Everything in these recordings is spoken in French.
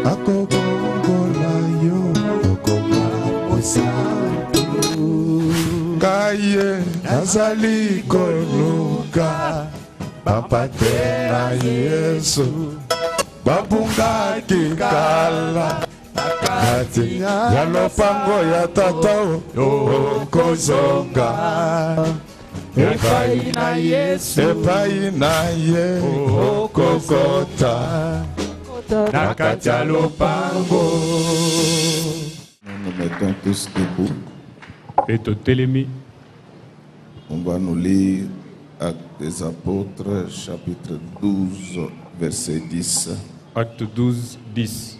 akokongola yo okoma posantu kaye nazali koluka bapatela Yesu babungaki kala kati ya lopango ya tata okozonga epai na Yesu okokota na kati ya lopango. Nous mettons tous debout. Et totelemi. On va nous lire Actes des Apôtres, chapitre 12, verset 10. Acte 12, 10.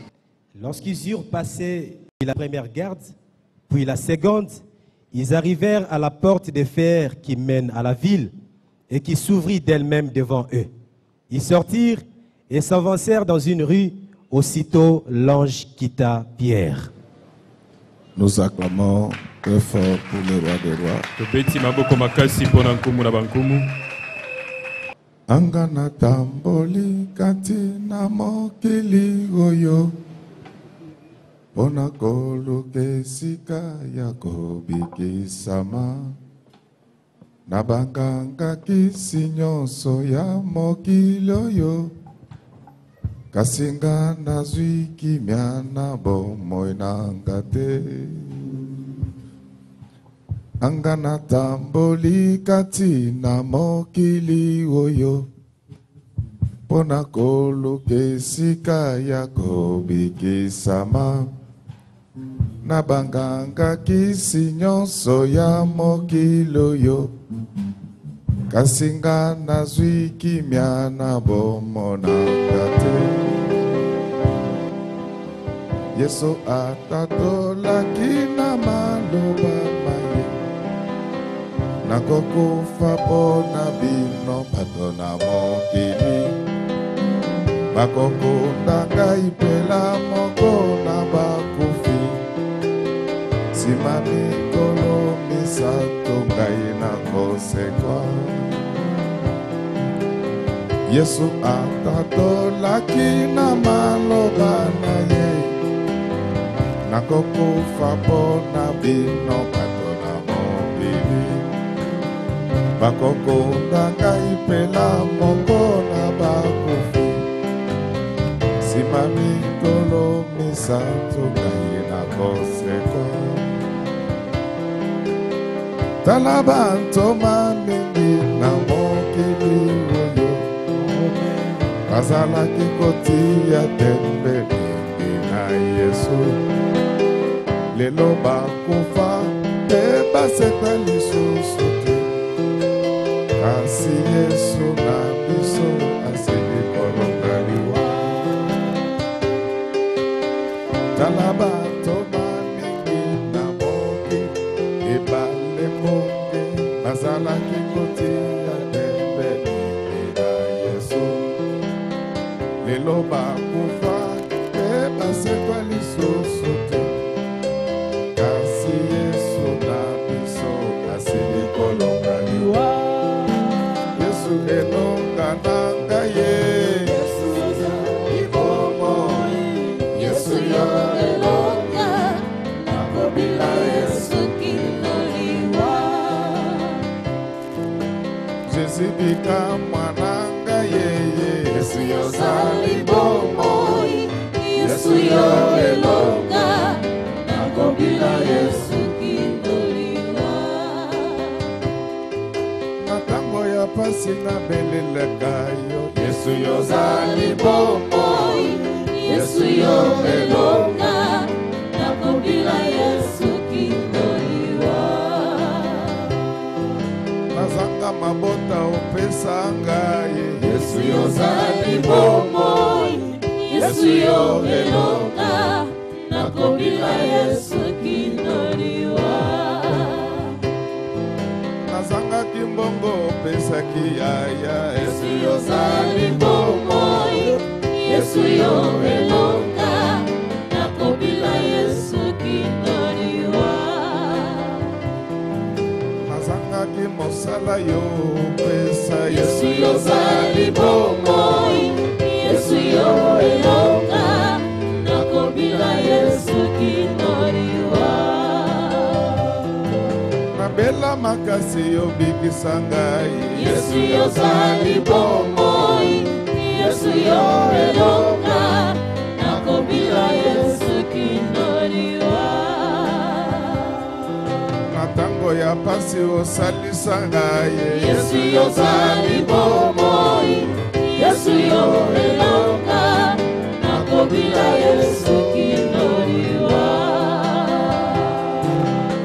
Lorsqu'ils eurent passé la première garde, puis la seconde, ils arrivèrent à la porte de fer qui mène à la ville et qui s'ouvrit d'elle-même devant eux. Ils sortirent et s'avancèrent dans une rue. Aussitôt, l'ange quitta Pierre. Nous acclamons très fort pour le roi des rois. Angana tamboli katina mokili oyo pona koluka sika ya kobikisama na banganga kisi nyonso ya mokili oyo kasi nga nazwi kimia na bomoi nanga te. Anga natamboli kati na mokili oyo pona koluka esika ya kobikisama na banganga kisi nyonso ya mokili oyo kasi nga nazwi kimia na bomoi nanga te. Yesu atatolaki na maloba maye nakokufa pona bino bato na mokili bakokunda ngai pela moko na bakufi nsima mikolo misato ngai nakosekwa. Yesu atatolaki na maloba na ye nakokufa pona bino bato na mokili bakokunda ngai pela moko na bakufi nsima mikolo misato ngai nakosekwa. Tala bantoma mingi na mokili oyo bazalaki kotia tembe mingi na Yesu lelo bakufa te basekwa lisusu te kasi Yesu na biso asili kolonga liwa. Tala bantoma mingi na mokili ebale monge bazalaki kotia tembe mingi na Yesu lelo bakufa te basekwa lisusu te kasi Yesu na biso asili kolonga liwa. Yesu elonga nanga ye Yesu ibomoi Yesu yo elonga nakobila Yesu kinoliwa. Jésus bika mwananga ye Yesu yo zali bomoi Yesu yo elonga nakobila Yesu kinoliwa. Na tango ya pasi na belelaka yo Yesu yo zali bomoi Yesu yo elonga nakobila Yesu kinoliwa. Nazanga mabota opesa ngai Yesu yo zali bomoi Yesu yo elonga nakobila Yesu kinoliwa. Nazangaki mbongo opesaki yaya Yesu yo zali bomoi Yesu yo elonga nakobila Yesu kinoliwa. Nazangaki mosala yo opesa Yesu yo zali bomoi Yesu yo elonga makasi yobikisa ngai. Yesu yozali bomoi, Yesu yo elonga, nakobila Yesu kinoliwa. Na tango ya pasi osalisa ngai. Yesu yozali bomoi, Yesu yo elonga, nakobila Yesu kinoliwa.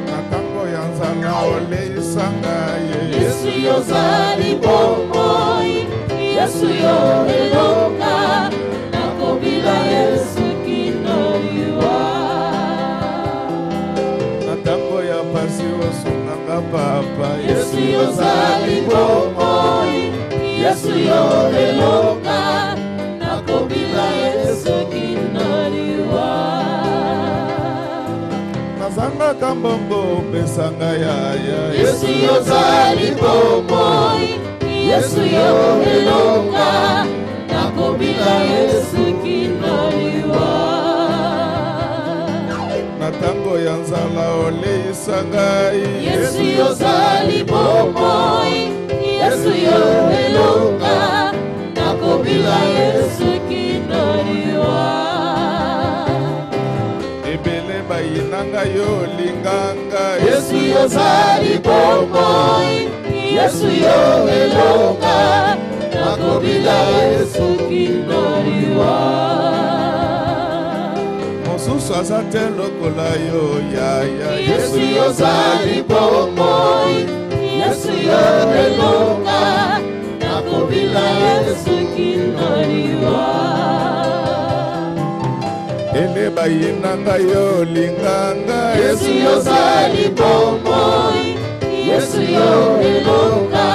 Na tango ya nzala oleisa ngai. Yesu yozali bomoi, Yesu yo elonga, nakobila Yesu kinoliwa. Na tango ya pasi osunganga papa. Yesu yozali bomoi, Yesu yo elonga, nakobila Yesu kinoliwa. Nazangaka mbongo pesanga yaya. Yesu yozali bomoi, Yesu yo elonga, nakobila Yesu kinoliwa. Na tango ya nzala oleisa ngai. Yesu yozali bomoi, Yesu yo elonga, nakobila Yesu kinoliwa. Ebele bayinanga yo linganga. Yesu yozali bomoi, Yesu yo elonga, nakobila Yesu kinoliwa. Mosusu aza te lokola yo yaya. Yesu yozali bomoi, Yesu yo elonga, nakobila Yesu kinoliwa. Ele bayinanga yo linganga. Yesu yozali bomoi, Yesu yo elonga,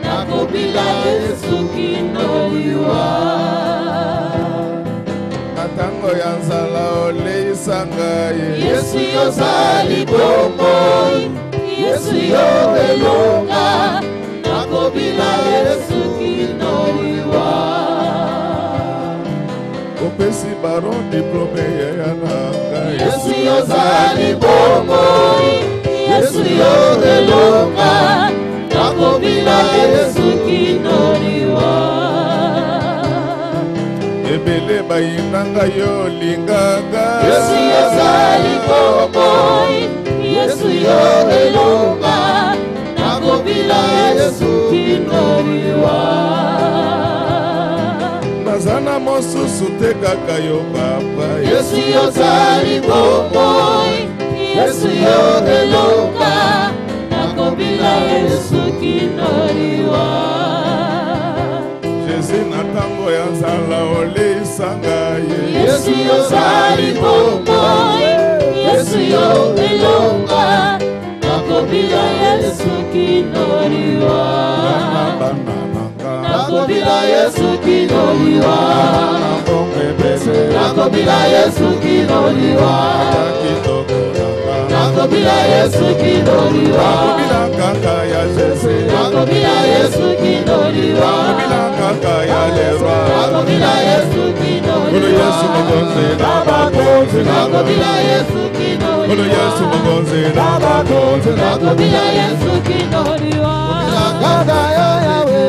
nakobila Yesu kinoliwa. Na tango ya nzala oleisa ngai. Yesu yozali bomoi, Yesu yo elonga, nakobila Yesu kinoliwa. Opesi baron diplome ya nanga. Yesu yozali bomoi, Yesu yo elonga, nakobila Yesu kinoliwa. Ebele bayinanga yo linganga. Yesu yozali bomoi, Yesu yo elonga, nakobila Yesu kinoliwa. Nazana mosusu te kaka yo papa. Yesu yozali bomoi, Yesu yo elonga, nakobila Yesu kinoliwa. Jésus na tango ya nzala oleisa ngai. Yesu yozali bomoi, Yesu yo elonga, nakobila Yesu kinoliwa. Nakobila Yesu kinoliwa. Nakobila Yesu kinoliwa. Nakobila Yesu kinoliwa. Kaka ya Jésus. Nakobila Yesu kinoliwa. Kaka ya Leroy. Nakobila Yesu Kolo kinoliwa. Yesu mokonzi na bakonzi. Nakobila Yesu kinoliwa. Kolo Yesu mokonzi na bakonzi. Nakobila Yesu kinoliwa.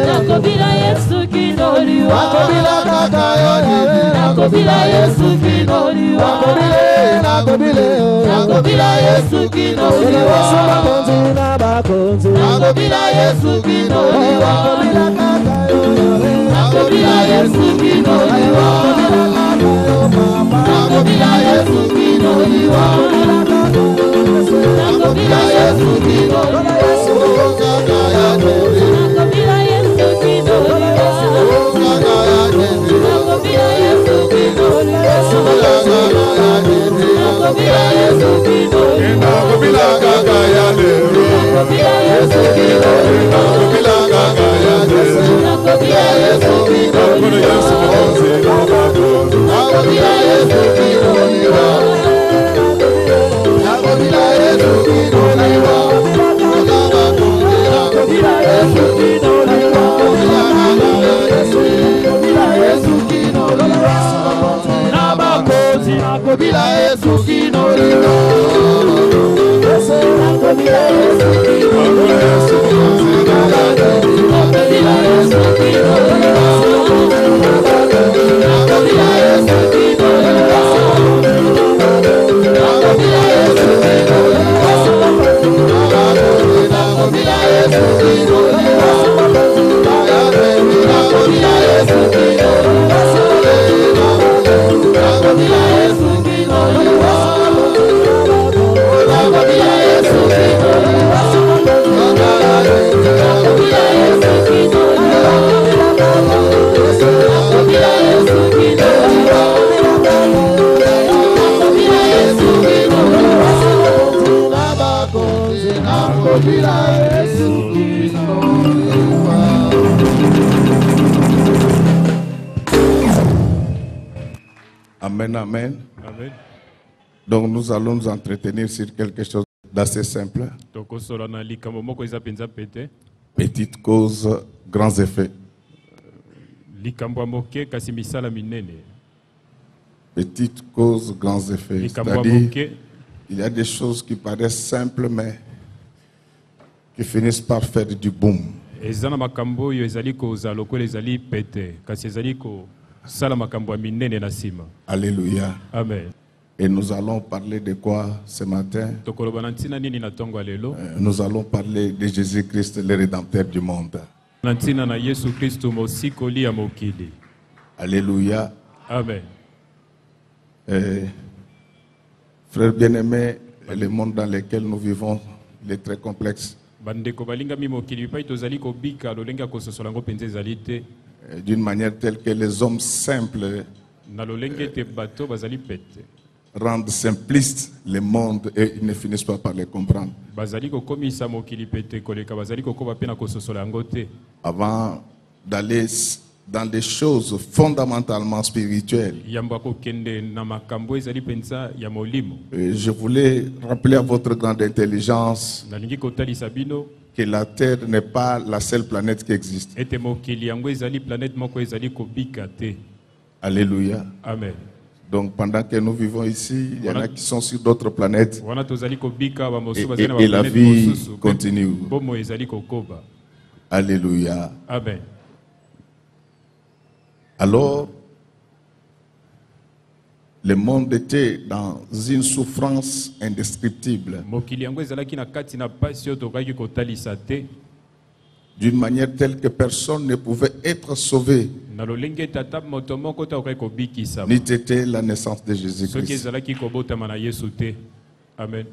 Nakobila Yesu kinoliwa. Nakobila kaka yo Yahweh. Nakobila Yesu kinoliwa. Nakobila Yesu kinoliwa. Nakobila Yesu kinoliwa. Nakobila Yesu kinoliwa. Nakobila Yesu kinoliwa. Nakobila Yesu kinoliwa. Nakobila Yesu kinoliwa. Nakobila Yesu kinoliwa. Nakobila Yesu kinoliwa. Nakobila kaka ya Leroy. Nakobila Yesu kinoliwa. Nakobila kaka ya Jésus. Nakobila Yesu Kolo Yesu mokonzi na bakonzi. Nakobila Yesu kinoliwa. Nakobila Yesu kinoliwa. Nakobila Yesu kinoliwa. Nakobila Yesu kinoliwa. Nabakozi nakobila Yesu kinoliwa. Nakobila Yesu kinoliwa. Amen, amen. Amen. Donc nous allons nous entretenir sur quelque chose d'assez simple. Tokosola na likambo moko eza penza pete. Petite cause, grands effets. Likambo ya moke kasi misala minene. Petite cause, grands effets. Likambo ya C'est-à-dire, moke il y a des choses qui paraissent simples, mais qui finissent par faire du boom. eza na makambo oyo ezali koza lokola ezali pete kasi ezali kosala makambo ya minene na nsima. Alléluia. Amen. Et nous allons parler de quoi ce matin? Tokoloba na ntina nini na ntongo ya lelo? Nous allons parler de Jésus-Christ, le Rédempteur du monde. Na ntina na Yesu Kristo mosikoli ya mokili. Alléluia. Amen. Frères bien-aimés, le monde dans lequel nous vivons, il est très complexe. Bandeko balingami mokili bipai tozali kobika lolenge ya kososola yango mpenza ezali te. D'une manière telle que les hommes simples Na lolenge ete bato bazali pete. rendent simpliste le monde et ils ne finissent pas par les comprendre. Bazali kokomisa mokili pete koleka bazali kokoba pe na kososola yango te. Avant d'aller dans des choses fondamentalement spirituelles, Yamba kokende na makambo ezali penza ya molimo. je voulais rappeler à votre grande intelligence Nalingi kotalisa bino que la Terre n'est pas la seule planète qui existe. ete mokili yango ezali planète moko ezali kobika te. Alléluia. Amen. Donc pendant que nous vivons ici, il y en a qui sont sur d'autres planètes Wana tozali kobika ba mosu et, bazali na et la planète vie mosusu. continue. Bomo ezali kokoba. Alléluia. Amen. Alors, le monde était dans une souffrance indescriptible, Mokili yango ezalaki na kati na pasi oyo tokaki kotalisa te. d'une manière telle que personne ne pouvait être sauvé, Na lolenge tata moto moko te okaki kobikisa. ni c'était la naissance de Soki Jésus-Christ. ezalaki kobotama na Yesu te. Amen.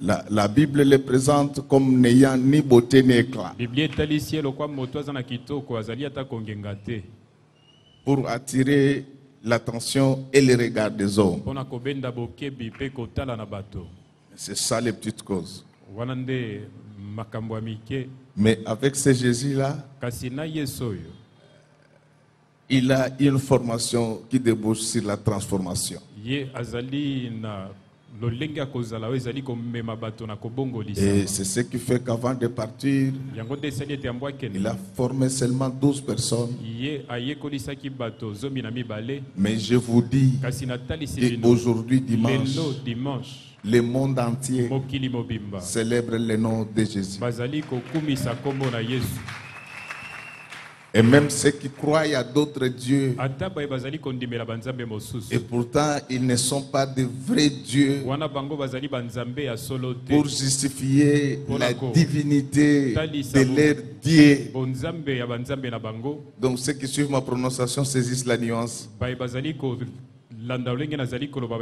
La Bible le présente comme n'ayant ni beauté ni éclat, Biblia etalisi ye lokwa moto aza na kitoko azali ata kongenga te. pour attirer l'attention et le regard des hommes. Mpona kobenda bokebi pe kotala na bato. C'est ça les petites causes. Wana nde makambo ya mike. Mais avec ce Jésus-là, Kasi na Yesu oyo il a une formation qui débouche sur la transformation. ye azali na lolenge ya kozala oyo ezali komema bato na Et kobongolisa. c'est ce qui fait qu'avant de partir, Yango nde esali ete yango akende. il a formé seulement 12 personnes. Ye ayekolisaki bato 12. Mais je vous dis, Kasi natalisi et bino aujourd'hui dimanche, lelo dimanche le monde entier mokili mobimba célèbre le nom de Jésus. bazali kokumisa kombo na Yesu. Et même ceux qui croient à d'autres dieux, Ata baye bazali kondimela banzambe mosusu. et pourtant ils ne sont pas de vrais dieux, Wana bango bazali banzambe ya solo te. pour justifier la divinité de leur Dieu. Bonzambe ya banzambe na bango Donc ceux qui suivent ma prononciation saisissent la nuance. baye bazali ko landa olenge nazali koloba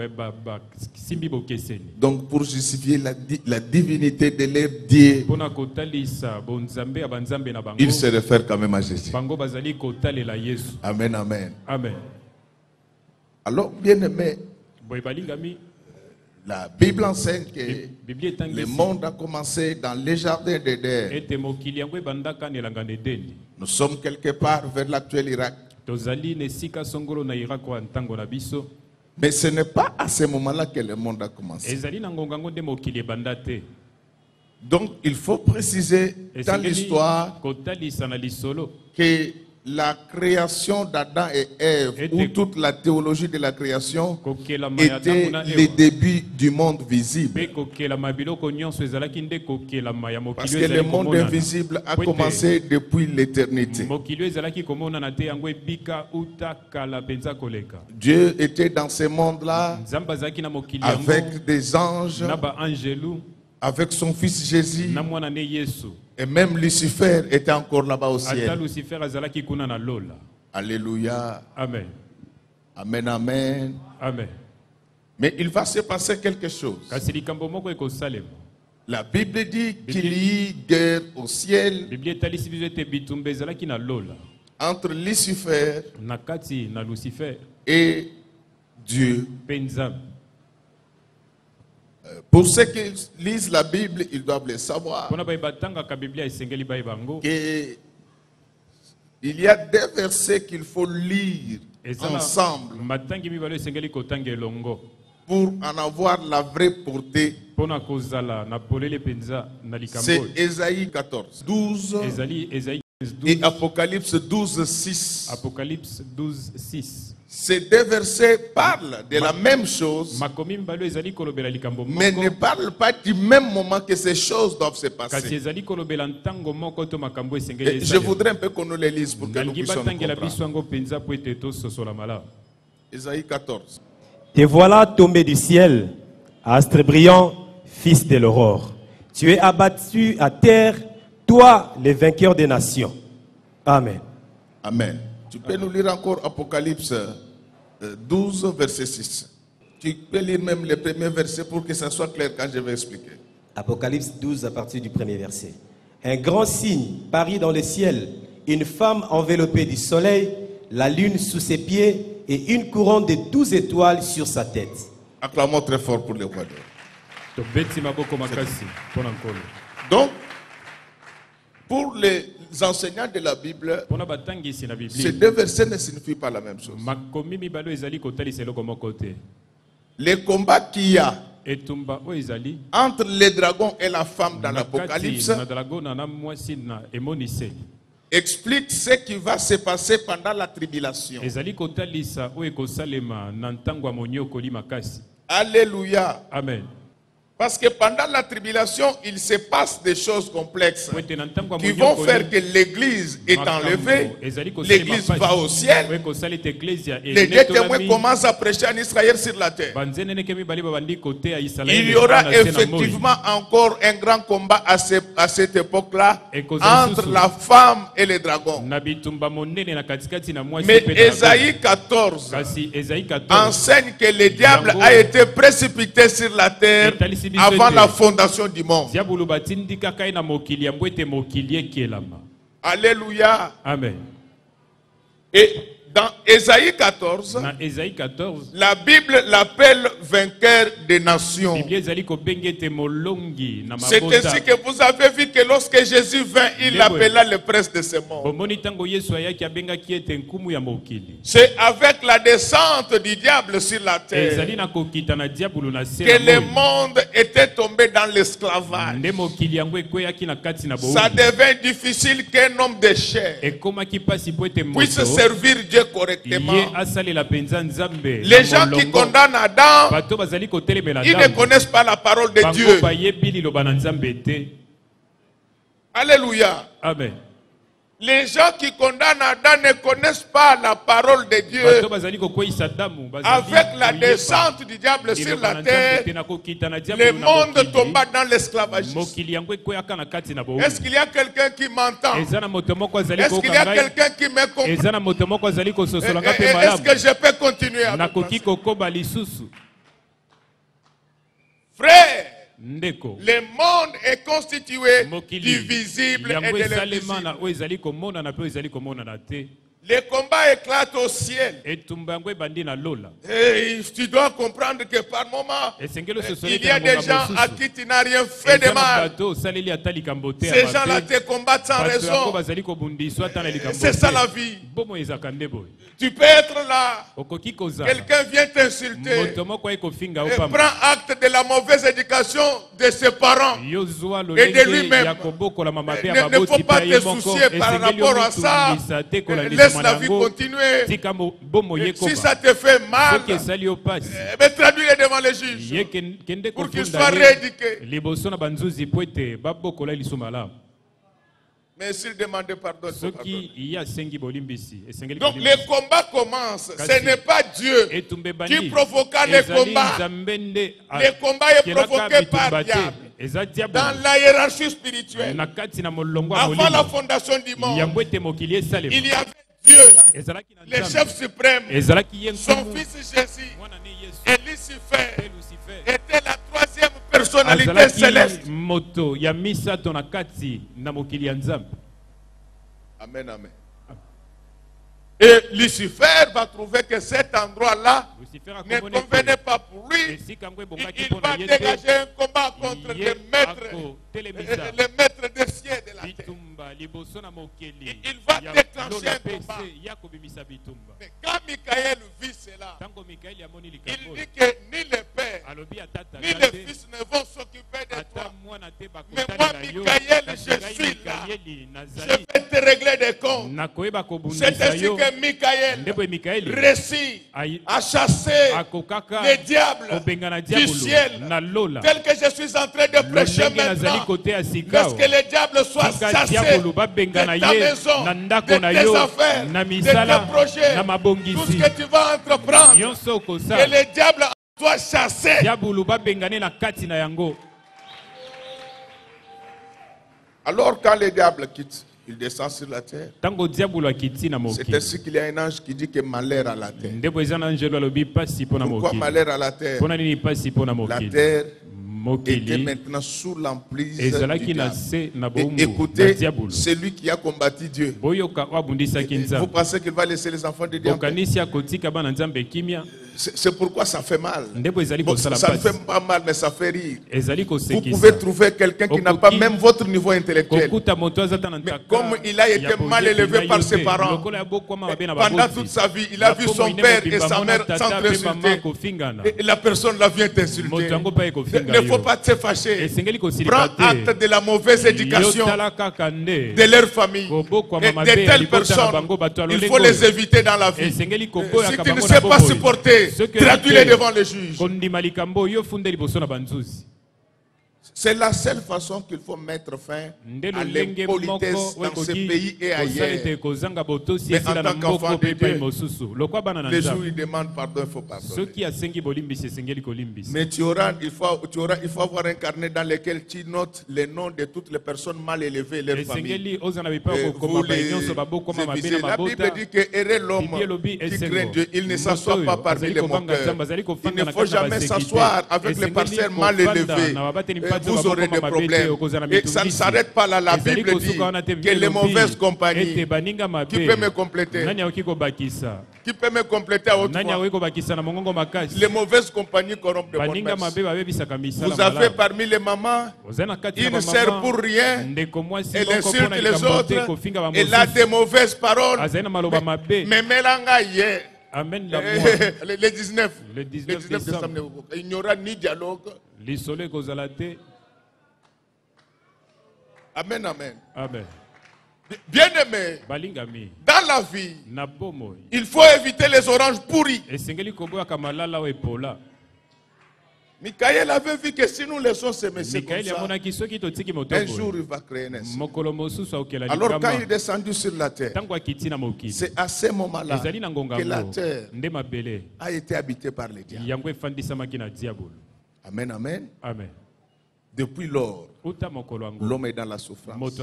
simbi bokeseni. Donc pour justifier la divinité de leur Dieu, Mpona kotalisa bonzambe ya banzambe na bango ils se réfèrent quand même à Jésus. bango bazali kotalela Yesu. Amen, amen. Amen. Alors, bien aimé, Boye balingami la Bible enseigne que Biblia le etangisi monde a commencé dans les jardins d'Éden. ete mokili yango ebandaka na elanga na Edeni. Nous sommes quelque part vers l'actuel Irak. Tozali na esika songolo na Irak wa ntango na biso. Mais ce n'est pas à ce moment-là que le monde a commencé. Ezali na ngonga ngo nde mokili ebanda te. Donc, il faut préciser dans Esengeli l'histoire kotalisa na lisolo que la création d'Adam et Ève, ou toute la théologie de la création, était le début du monde visible. Parce que le monde invisible a commencé depuis l'éternité. Dieu était dans ce monde-là avec des anges, avec son fils Jésus. Et même Lucifer était encore là-bas au ciel. Alléluia. Amen. Amen, amen. Amen. Mais il va se passer quelque chose. La Bible dit qu'il y eut guerre au ciel entre Lucifer et Dieu. Pour ceux qui lisent la Bible, ils doivent le savoir. Il y a des versets qu'il faut lire ensemble pour en avoir la vraie portée. C'est Ésaïe 14, 12 et Apocalypse 12, 6. Apocalypse 12, 6. Ces deux versets parlent de la même chose, mais ne parlent pas du même moment que ces choses doivent se passer. Et je voudrais un peu qu'on nous les lise pour que nous puissions comprendre. Ésaïe 14. Te voilà tombé du ciel, astre brillant, fils de l'aurore. Tu es abattu à terre, toi, le vainqueur des nations. Amen. Amen. Tu peux nous lire encore Apocalypse 12, verset 6. Tu peux lire même les premiers versets pour que ça soit clair quand je vais expliquer. Apocalypse 12 à partir du premier verset. Un grand signe parut dans le ciel, une femme enveloppée du soleil, la lune sous ses pieds et une couronne de 12 étoiles sur sa tête. Acclamons très fort pour les rois d'or. Donc, pour les enseignants de la Bible, ces deux versets ne signifient pas la même chose. Les combats qu'il y a entre les dragons et la femme dans l'Apocalypse explique ce qui va se passer pendant la tribulation. Alléluia. Amen. Parce que pendant la tribulation, il se passe des choses complexes qui vont faire que l'église est enlevée, l'église va au ciel, les deux témoins commencent à prêcher en Israël sur la terre. Il y aura effectivement encore un grand combat à cette époque-là entre la femme et les dragons. Mais Ésaïe 14 enseigne que le diable a été précipité sur la terre avant la fondation du monde. Alléluia. Amen. Et dans Ésaïe 14, la Bible l'appelle vainqueur des nations. C'est ainsi que vous avez vu que lorsque Jésus vint, il appela le prince de ce monde. C'est avec la descente du diable sur la terre que le monde était tombé dans l'esclavage. Ça devient difficile qu'un homme de chair puisse servir Dieu correctement. Les gens qui condamnent Adam, ils ne connaissent pas la parole de Dieu. Alléluia. Amen. Les gens qui condamnent Adam ne connaissent pas la parole de Dieu. Avec la descente du diable sur la terre, le monde tomba dans l'esclavagisme. Est-ce qu'il y a quelqu'un qui m'entend? Est-ce qu'il y a quelqu'un qui me comprend? Est-ce que je peux continuer avec ça? Frère, le monde est constitué du visible et de l'invisible. Les combats éclatent au ciel. Et tu dois comprendre que par moment, il y a des gens à qui tu n'as rien fait de mal. Ces gens-là te combattent sans raison. C'est ça la vie. Tu peux être là. Quelqu'un vient t'insulter. Prends acte de la mauvaise éducation de ses parents et de lui-même. Ne faut pas te soucier par rapport à ça. Laisse la vie continuer. Si ça te fait mal, traduis-le devant les juges pour qu'ils soient rééduqués. Mais s'il demandait pardon, donc les combats commencent. Ce n'est pas Dieu qui provoqua les combats. Les combats est provoqué par diable. Dans la hiérarchie spirituelle, avant la fondation du monde, il y avait Dieu, le chef suprême, son fils Jésus et Lucifer était la troisième personnalité céleste. Amen, amen. Et Lucifer va trouver que cet endroit-là ne convenait pas pour lui. Il va dégager un combat contre les maîtres des cieux de la terre. Il va déclencher un combat. Mais quand Michael vit cela, il dit que ni le Père, ni le Fils ne vont s'occuper de toi. Mais moi, Michael, je suis là. Je vais te régler des comptes. C'est ainsi que Michael réussit à chasser les diables du ciel, tel que je suis en train de prêcher maintenant. Lorsque les diables soient chassés de ta maison, de tes affaires, de tes projets, tout ce que tu vas entreprendre, que les diables soient chassés. Alors quand les diables quittent, il descend sur la terre. C'est ainsi qu'il y a un ange qui dit que malheur à la terre. Pourquoi malheur à la terre? La terre était maintenant sous l'emprise du diable. Et écoutez, c'est lui qui a combattu Dieu. Vous pensez qu'il va laisser les enfants de Dieu? C'est pourquoi ça fait mal. Bon, ça ne fait pas mal, mais ça fait rire. Vous pouvez trouver quelqu'un qui n'a pas même votre niveau intellectuel. Mais comme il a été mal élevé par ses parents, pendant toute sa vie, il a vu son père et sa mère s'entre-insulter. Et la personne là vient t'insulter. Il ne faut pas te fâcher. Prends acte de la mauvaise éducation de leur famille. Et de telles personnes, il faut les éviter dans la vie. Si tu ne sais pas supporter, traduis-les devant les juges. C'est la seule façon qu'il faut mettre fin à l'impolitesse dans ce pays et ailleurs. Mais en tant qu'enfant de Dieu, les jours où il demande pardon, il faut pardonner. Mais il faut avoir un carnet dans lequel tu notes les noms de toutes les personnes mal élevées, leurs familles. Vous les évitez. La Bible dit que errer l'homme qui craint Dieu, il ne s'assoit pas parmi les moqueurs. Il ne faut jamais s'asseoir avec les parcelles mal élevées. Vous aurez des problèmes. Et ça ne s'arrête pas là. La Bible dit que les mauvaises compagnies, qui peut me compléter? Qui peut me compléter à haute voix? Les mauvaises compagnies corrompent de bonnes mœurs. Vous avez parmi les mamans une sert pour rien, elle insulte les autres, elle a des mauvaises paroles. Mais Mélanga hier, le 19 décembre, il n'y aura ni dialogue. Amen, amen. Bien-aimé, dans la vie, il faut éviter les oranges pourries. Michael avait vu que si nous laissons ces messieurs comme ça, un jour il va créer un essai. Alors quand il est descendu sur la terre, c'est à ce moment-là que la terre a été habitée par les diables. Amen, amen. Depuis lors, l'homme est dans la souffrance.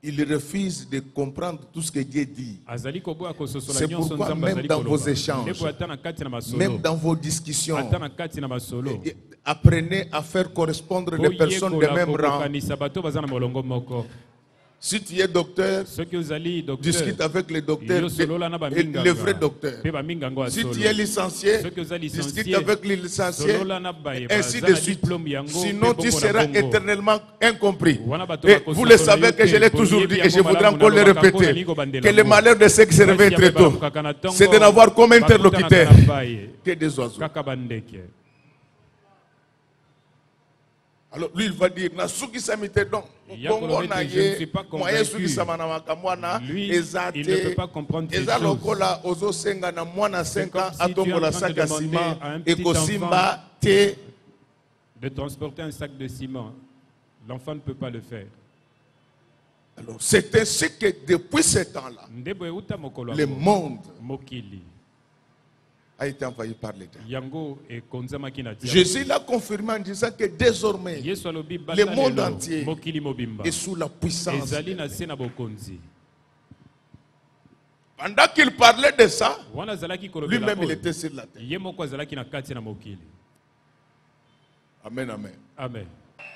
Il refuse de comprendre tout ce que Dieu dit. C'est pourquoi même dans vos échanges, même dans vos discussions, apprenez à faire correspondre les personnes de même rang. Si tu es docteur, discute avec les docteurs, les vrais docteurs. Si tu es licencié, discute avec les licenciés, ainsi de suite. Sinon, tu seras éternellement incompris. Et vous le savez que je l'ai toujours dit et je voudrais encore le répéter, que le malheur de ceux qui se réveillent très tôt, c'est de n'avoir comme interlocuteur que des oiseaux. Alors lui il va dire na suki samite donc lui il ne peut pas comprendre ces choses. C'est comme si tu es en train de demander à un petit enfant de transporter un sac de ciment. L'enfant ne peut pas le faire. Alors c'est ainsi que depuis ce temps-là, le monde a été envahi par les démons. Jésus l'a confirmé en disant que désormais, le monde entier est sous la puissance. Pendant qu'il parlait de ça, lui-même il était sur la terre. Amen, amen. Amen.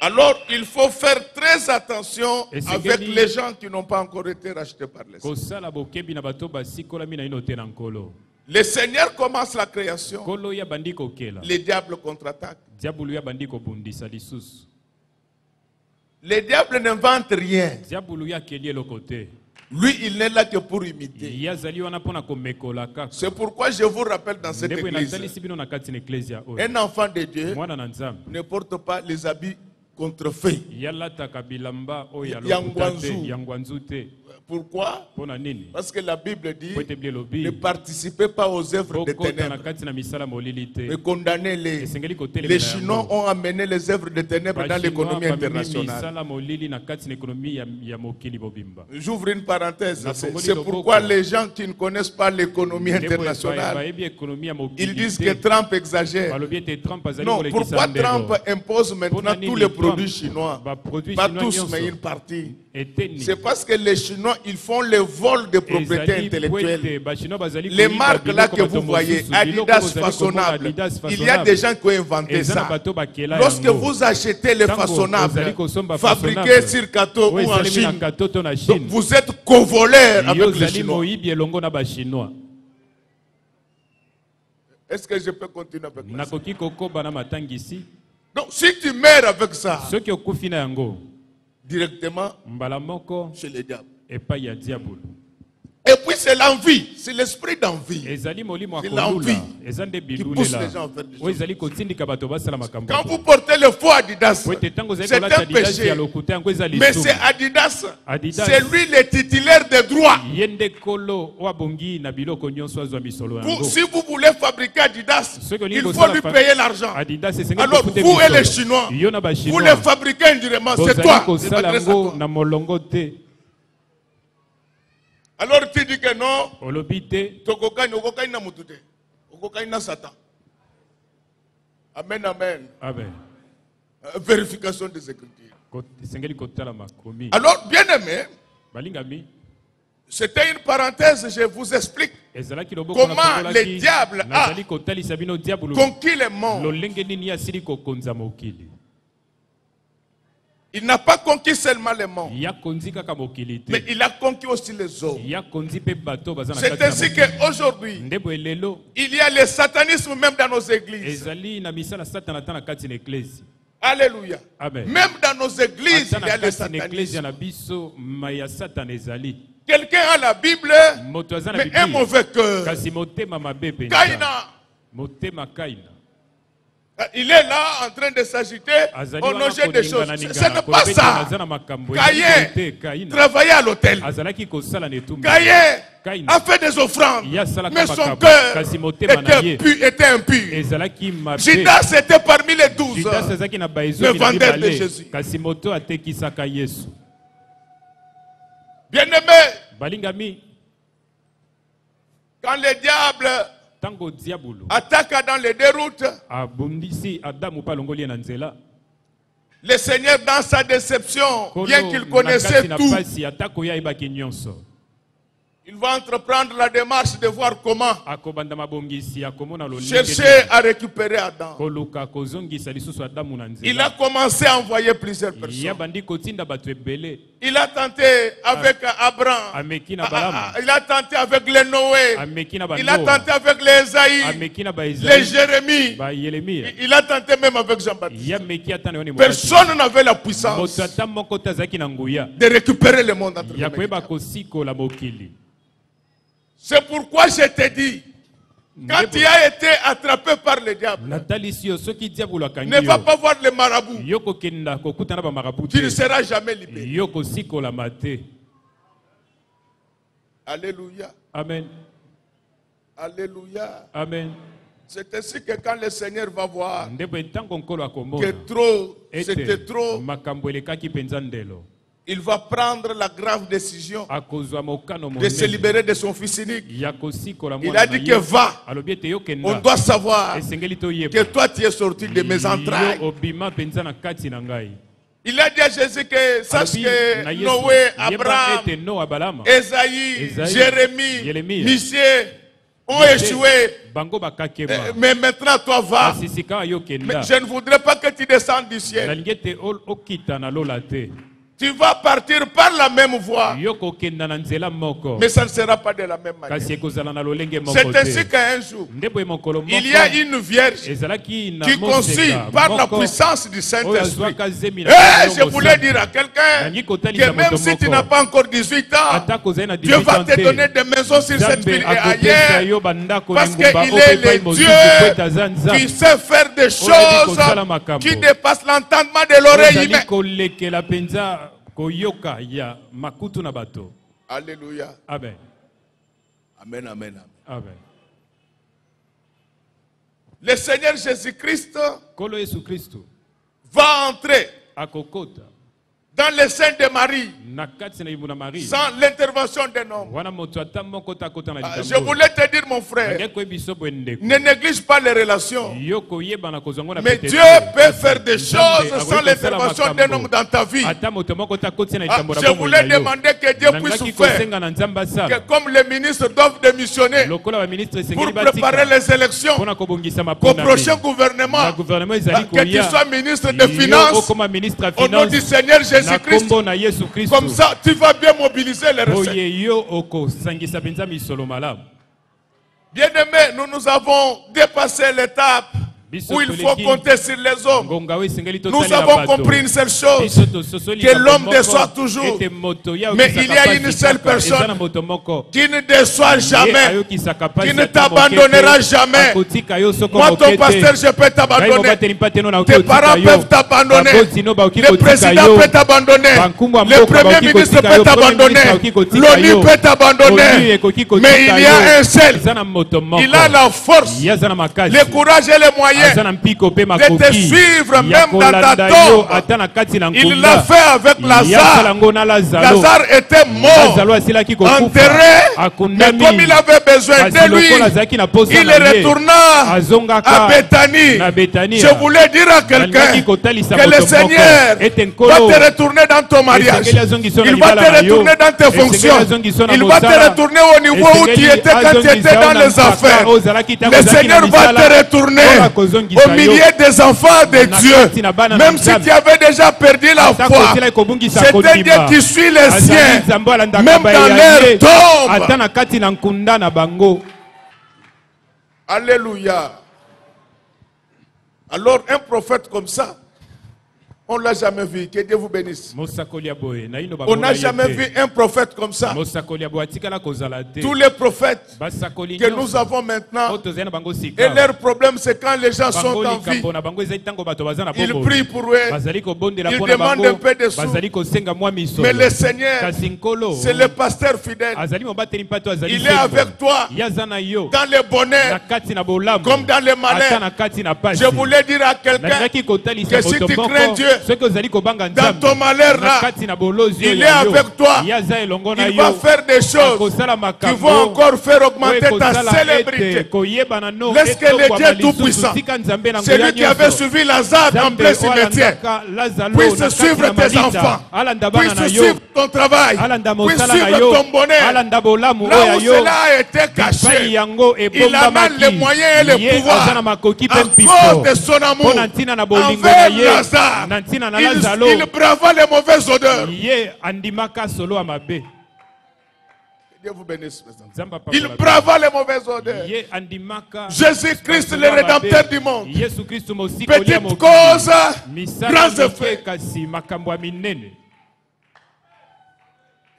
Alors, il faut faire très attention avec les gens qui n'ont pas encore été rachetés par les saints. Le Seigneur commence la création. Les diables contre-attaquent. Le diable n'invente rien. Lui, il n'est là que pour imiter. C'est pourquoi je vous rappelle dans cette église, un enfant de Dieu ne porte pas les habits contrefaits. Pourquoi? Parce que la Bible dit ne participez pas aux œuvres des ténèbres, mais condamnez-les. Les Chinois ont amené les œuvres des ténèbres dans l'économie internationale. J'ouvre une parenthèse. C'est pourquoi les gens qui ne connaissent pas l'économie internationale, ils disent que Trump exagère. Non, pourquoi Trump impose maintenant tous les produits chinois? Pas tous, mais une partie. C'est parce que les Chinois, ils font le vol de propriété intellectuelle. Les marques là que vous voyez, Adidas façonnable, il y a des gens qui ont inventé ça. Lorsque vous achetez les façonnables fabriqués sur Kato ou en Chine, donc vous êtes co-voleurs avec les Chinois. Est-ce que je peux continuer avec ça? Donc si tu meurs avec ça, directement chez les diables. Et puis c'est l'envie, c'est l'esprit d'envie. C'est l'envie qui pousse les gens à faire des choses. Quand vous portez le faux Adidas, c'est un péché. Mais c'est Adidas, c'est lui le titulaire des droits. Si vous voulez fabriquer Adidas, il faut lui payer l'argent. Alors vous et les Chinois, vous les fabriquez indirectement, c'est toi. Alors tu dis que non, Satan. Amen, amen. Amen. Vérification des Écritures. Alors, bien aimé, c'était une parenthèse, je vous explique comment le diable a conquis le monde. Il n'a pas conquis seulement le monde, mais il a conquis aussi les hommes. C'est ainsi qu'aujourd'hui, il y a le satanisme même dans nos églises. Alléluia. Même dans nos églises, il y a le satanisme. Quelqu'un a la Bible, mais un mauvais cœur. Caïna. Il est là en train de s'agiter au nom des choses. Ce n'est pas ça. Caïn travaillait à l'hôtel. Caïn a fait des offrandes. Mais son cœur était impur. Judas était parmi les 12. Le vendeur de Jésus. Bien-aimé, quand le diable attaque dans les deux routes, le Seigneur, dans sa déception, bien qu'il connaissait tout, Il va entreprendre la démarche de voir comment chercher à récupérer Adam. Il a commencé à envoyer plusieurs personnes. Il a tenté avec Abraham. Il a tenté avec les Noé. Il a tenté avec les Esaïe, les Jérémie. Il a tenté même avec Jean-Baptiste. Personne n'avait la puissance de récupérer le monde entre les mains. C'est pourquoi je te dis, quand tu as été attrapé par le diable, ne va pas voir les marabouts. Tu ne seras jamais libéré. Alléluia. Amen. Alléluia. Amen. C'est ainsi que quand le Seigneur va voir que trop, c'était trop, il va prendre la grave décision de se libérer de son fils unique. Il a dit que va, on doit savoir que toi tu es sorti de mes entrailles. Il a dit à Jésus que sache que Noé, Abraham, Esaïe, Jérémie, Michée ont échoué. Mais maintenant toi va. Mais je ne voudrais pas que tu descendes du ciel. Tu vas partir par la même voie. Mais ça ne sera pas de la même manière. C'est ainsi qu'un jour, il y a une vierge qui conçut par la puissance du Saint-Esprit. Je voulais dire à quelqu'un que même si tu n'as pas encore 18 ans, Dieu va te donner des maisons sur cette ville et ailleurs. Parce qu'il est le Dieu qui sait faire des choses qui dépassent l'entendement de l'oreille humaine. Alléluia. Amen. Amen, amen, amen. Le Seigneur Jésus-Christ va entrer dans le sein de Marie sans l'intervention d'un homme. Je voulais te dire, mon frère, ne néglige pas les relations. Mais Dieu peut faire des choses sans l'intervention d'un homme dans ta vie. Je voulais demander que Dieu puisse faire que comme les ministres doivent démissionner pour préparer les élections au prochain gouvernement, que tu sois ministre des Finances au nom du Seigneur Jésus-Christ. Comme ça, tu vas bien mobiliser les recettes. Bien-aimés, nous avons dépassé l'étape où il faut compter sur les hommes. Nous avons compris une seule chose, que l'homme déçoit toujours. Mais il y a une seule personne qui ne déçoit jamais, qui ne t'abandonnera jamais. Moi, ton pasteur, je peux t'abandonner. Tes parents peuvent t'abandonner. Le président peut t'abandonner. Le premier ministre peut t'abandonner. L'ONU peut t'abandonner. Mais il y a un seul. Il a la force, le courage et les moyens de te suivre même dans ta tombe. Il l'a fait avec Lazare. Lazare était mort, enterré, mais comme il avait besoin de lui, il retourna à Béthanie. Je voulais dire à quelqu'un que le Seigneur va te retourner dans ton mariage, il va te retourner dans tes fonctions, il va te retourner au niveau où tu étais quand tu étais dans les affaires. Le Seigneur va te retourner au milieu des enfants de Dieu. Même si tu avais déjà perdu la foi, c'est un Dieu qui suit les siens, même dans leur tombe. Alléluia. Alors un prophète comme ça, on ne l'a jamais vu. Que Dieu vous bénisse. On n'a jamais vu un prophète comme ça. Tous les prophètes que nous avons maintenant, et leur problème c'est quand les gens sont en vie, ils prient pour eux, ils demandent un peu de sous. Mais le Seigneur, c'est le pasteur fidèle. Il est avec toi dans le bonheur comme dans le malheur. Je voulais dire à quelqu'un que si tu crains Dieu, dans ton malheur là, il est avec toi. Il va faire des choses qui vont encore faire augmenter ta célébrité. Laisse que le Dieu Tout-Puissant, celui qui avait suivi Lazare en plein cimetière, puisse suivre tes enfants, puisse suivre ton travail, puisse suivre ton bonheur. Là où cela a été caché, il amène les moyens et les pouvoirs à cause de son amour envers Lazare. Il brava les mauvaises odeurs. Dieu vous bénisse. Il brava les mauvaises odeurs. Jésus-Christ, le Rédempteur du monde. Petite cause, grands effets.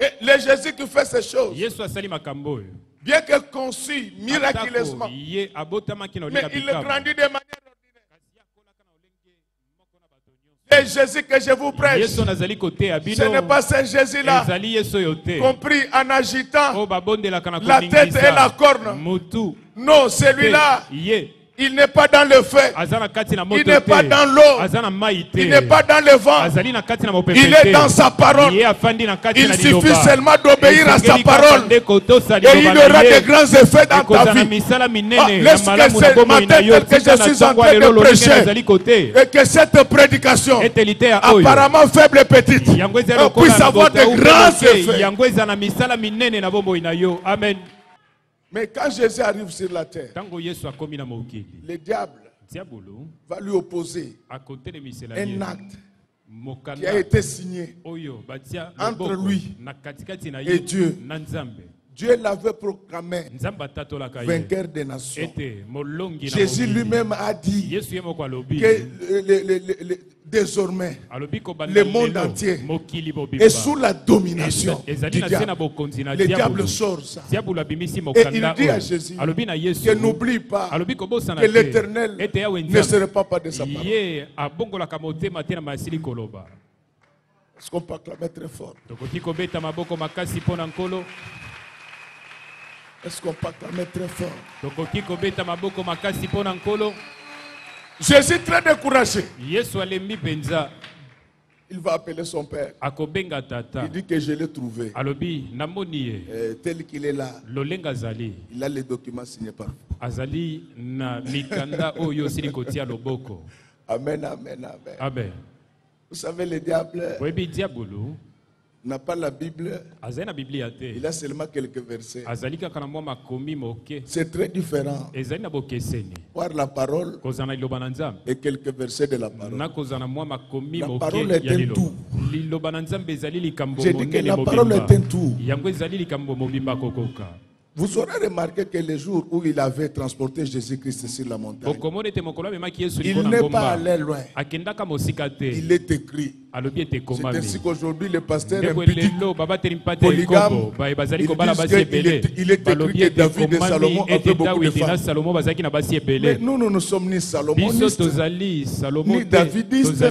Et le Jésus qui fait ces choses, bien que conçu miraculeusement, mais il grandit de manière ordinaire. Le Jésus que je vous prêche, ce n'est pas ce Jésus-là, compris en agitant la tête et la corne. Non, celui-là, il n'est pas dans le feu, il n'est pas dans l'eau, il n'est pas dans le vent, il est dans sa parole. Il suffit seulement d'obéir à sa parole et il y aura de grands effets dans ta vie. Laisse que ce matin que je suis en train de prêcher et que cette prédication, apparemment faible et petite, puisse avoir de grands effets. Amen. Mais quand Jésus arrive sur la terre, le diable va lui opposer un acte qui a été signé entre lui et Dieu. Dieu l'avait proclamé vainqueur des nations. Jésus lui-même a dit que désormais le monde entier est sous la domination du diable. Le diable sort ça. Et il dit à Jésus que n'oublie pas que l'Éternel ne se repart pas de sa parole. Est-ce qu'on peut acclamer très fort? Est-ce qu'on peut acclamer très fort? Jésus très découragé. Il va appeler son père. Il dit que je l'ai trouvé. Tel qu'il est là. Il a les documents signés par vous. Amen, amen, amen. Amen. Vous savez, le diable n'a pas la Bible. Il a seulement quelques versets. C'est très différent. Voir la parole et quelques versets de la parole. La parole est un tout. J'ai dit que la parole est un tout. Vous aurez remarqué que le jour où il avait transporté Jésus-Christ sur la montagne, il n'est pas allé loin. Il est écrit. C'est ainsi qu'aujourd'hui le pasteur implique polygame. Il est écrit que David et Salomon avaient beaucoup de femmes. Mais nous sommes ni salomonistes, ni davidistes.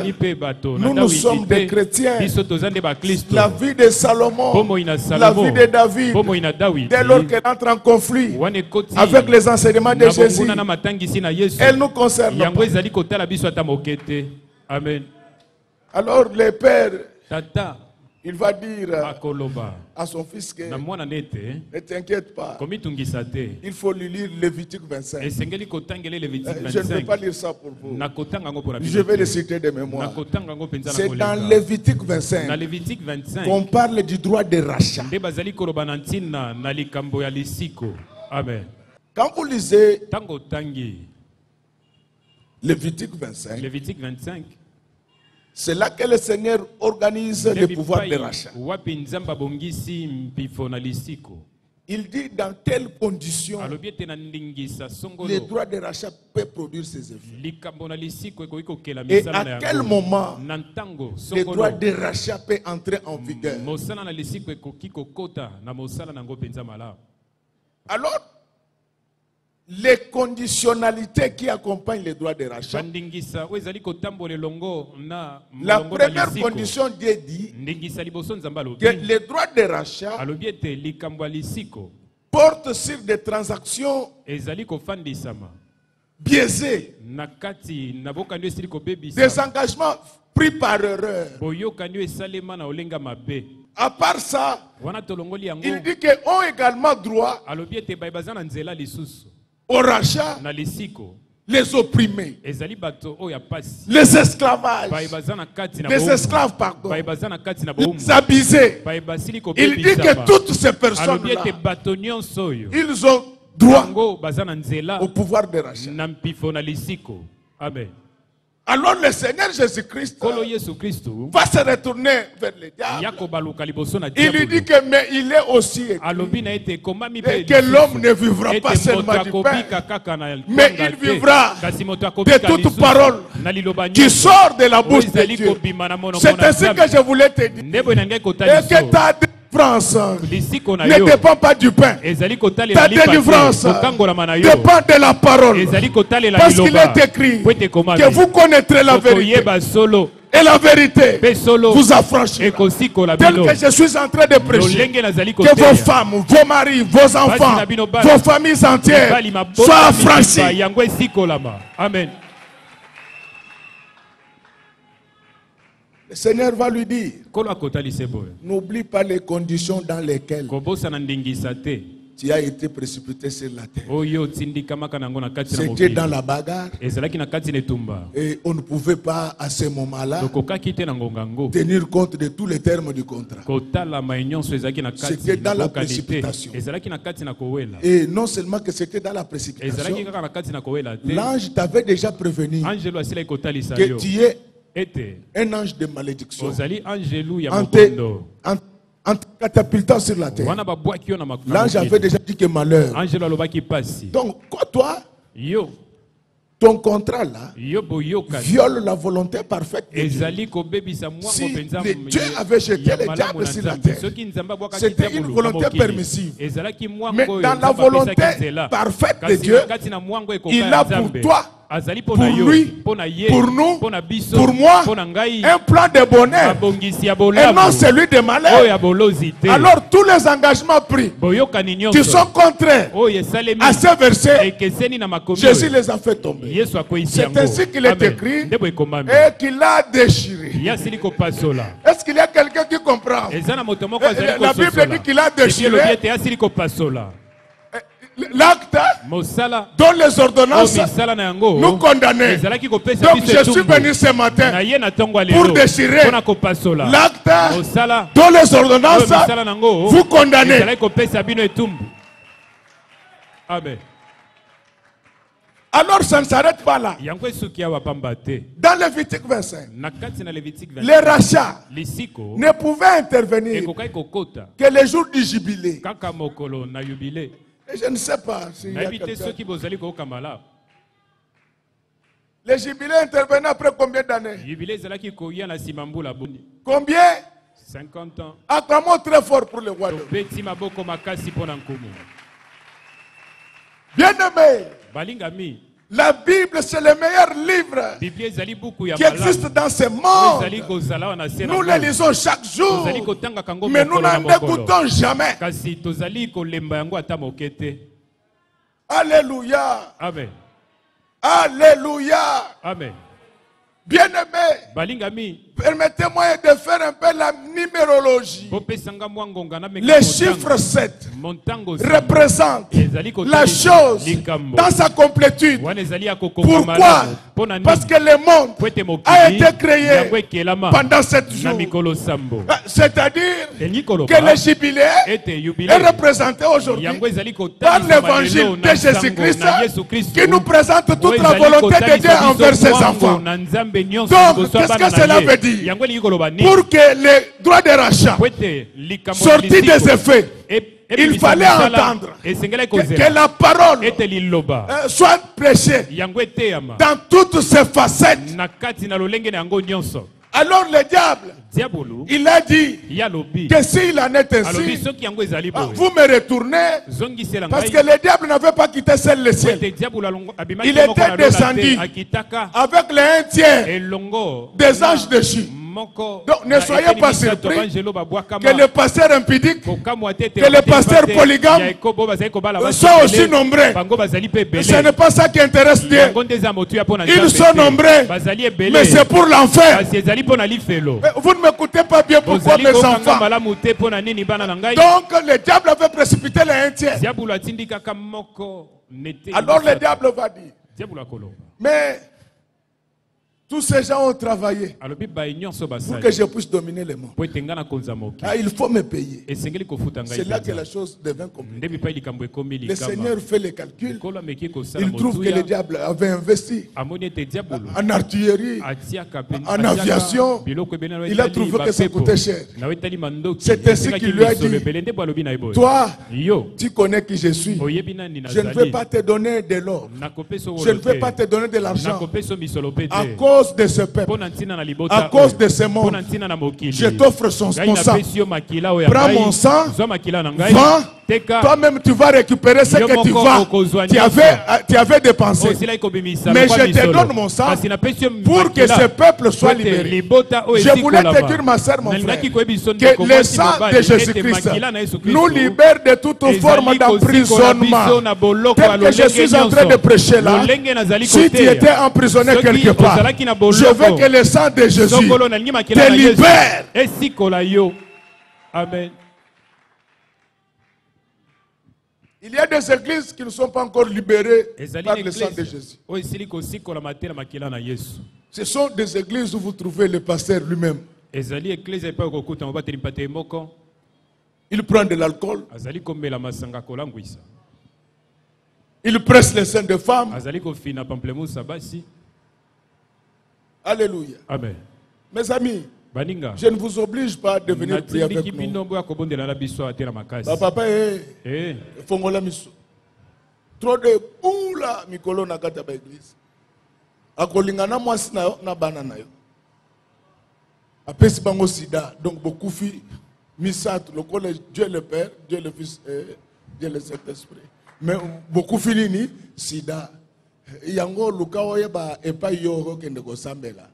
Nous sommes des chrétiens. La vie de Salomon, la vie de David, dès lors qu'elle entre en conflit avec les enseignements de Jésus, elle nous concerne pas. Amen. Alors le père, il va dire à son fils que ne t'inquiète pas, il faut lui lire Lévitique 25. Je ne vais pas lire ça pour vous. Je vais le citer de mémoire. C'est dans Lévitique 25 qu'on parle du droit de rachat. Quand vous lisez Lévitique 25, c'est là que le Seigneur organise le pouvoir de rachat. Il dit dans telles conditions, le droit de rachat peut produire ses effets. Et à quel moment le droit de rachat peut entrer en vigueur. Alors, les conditionnalités qui accompagnent les droits de rachat. La première condition, Dieu dit que les droits de rachat portent sur des transactions biaisés, des engagements pris par erreur. À part ça, il dit qu'ils ont également droit au rachat, les opprimés, les esclavages, les esclaves, pardon, les abusés. Il dit que toutes ces personnes-là, ils ont droit au pouvoir de rachat. Amen. Alors le Seigneur Jésus-Christ va se retourner vers le diable. Il lui dit que mais il est aussi écrit que l'homme ne vivra pas seulement du pain, mais il vivra de toute parole qui sort de la bouche de Dieu. C'est ainsi que je voulais te dire. Et que ta délivrance ne dépend pas du pain. Ta délivrance dépend de la parole. Parce qu'il est écrit que vous connaîtrez la vérité. Et la vérité vous affranchira. Tel que je suis en train de prêcher, que vos femmes, vos maris, vos enfants, vos familles entières soient affranchis. Amen. Le Seigneur va lui dire, n'oublie pas les conditions dans lesquelles tu as été précipité sur la terre. C'était dans la bagarre. Et on ne pouvait pas à ce moment-là tenir compte de tous les termes du contrat. C'était dans la précipitation. Et non seulement que c'était dans la précipitation, l'ange t'avait déjà prévenu que tu es un ange de malédiction en catapultant sur la terre. L'ange avait déjà dit que malheur. Donc, toi, ton contrat là viole la volonté parfaite de Dieu. Si Dieu avait jeté le diable sur la terre, c'était une volonté permissive. Mais dans la volonté parfaite de Dieu, il a pour toi, pour lui, pour nous, pour moi, un plan de bonheur et non celui de malheur. Alors tous les engagements pris qui sont contraires à ce verset, Jésus les a fait tomber. C'est ainsi qu'il est écrit et qu'il a déchiré. Est-ce qu'il y a quelqu'un qui comprend? La Bible dit qu'il a déchiré l'acte dont les ordonnances nous condamnaient. Donc je suis venu ce matin pour déchirer l'acte dont les ordonnances vous condamnez. Alors ça ne s'arrête pas là. Dans Lévitique 25, les rachats ne pouvaient intervenir que les jours du jubilé. Et je ne sais pas si le jubilé intervenait après combien d'années? Combien? 50 ans. Acclamons très fort pour le roi. Bien-aimé, la Bible c'est le meilleur livre qui existe dans ce monde. Nous le lisons chaque jour, mais nous n'en écoutons jamais. Alléluia. Amen. Alléluia. Amen. Bien-aimé, permettez-moi de faire un peu la numérologie. Le chiffre 7 représente la chose dans sa complétude. Pourquoi? Parce que le monde a été créé pendant 7 jours. C'est-à-dire que le jubilé est représenté aujourd'hui par l'évangile de Jésus-Christ qui nous présente toute la volonté de Dieu envers ses enfants. Donc, qu'est-ce que cela veut dire? Pour que les droits de rachat sortis des effets, il fallait entendre que la parole soit prêchée dans toutes ses facettes. Alors le diable, il a dit que s'il en est ainsi, vous me retournez, parce que le diable n'avait pas quitté seul le ciel. Il était descendu avec les 1 tiers des anges déchus. Donc ne soyez pas surpris que les pasteurs impudiques, que les pasteurs polygames soient aussi nombreux. Ce n'est pas ça qui intéresse Dieu. Ils sont nombreux, mais c'est pour l'enfer. Vous ne m'écoutez pas bien, pourquoi mes enfants? Donc le diable avait précipité les un tiers. Alors le diable va dire, mais tous ces gens ont travaillé pour que je puisse dominer le monde. Ah, il faut me payer. C'est là que la chose devient compliquée. Le Seigneur fait les calculs. Il trouve que le diable avait investi en artillerie, en aviation. Il a trouvé que ça coûtait cher. C'est ainsi qu'il lui a dit, toi, tu connais qui je suis. Je ne vais pas te donner de l'or. Je ne vais pas te donner de l'argent. À cause de ce peuple, à cause de ce monde, je t'offre son sang. Prends mon sang, vends. Toi-même tu vas récupérer ce que tu avais dépensé. Mais je te donne mon sang pour que ce peuple soit libéré. Je voulais te dire, ma soeur, mon frère, que le sang de Jésus-Christ nous libère de toute forme d'emprisonnement. Tel que je suis en train de prêcher là, si tu étais emprisonné quelque part, je veux que le sang de Jésus te libère. Amen. Il y a des églises qui ne sont pas encore libérées par le sang de Jésus. Ce sont des églises où vous trouvez le pasteur lui-même. Il prend de l'alcool. Il presse les seins de femmes. Alléluia. Amen. Mes amis, je ne vous oblige pas à devenir prier avec nous. Papa, fongola miso. Trop de oula mikolo na kata ba église. Akolingana mwasi na yo na bana na yo. Apesi bango sida. Donc beaucoup fi misat le collège Dieu le Père, Dieu le Fils et Dieu le Saint-Esprit. Mais beaucoup fi nini sida. Yango luka oyeba epa yo kende ko sambela.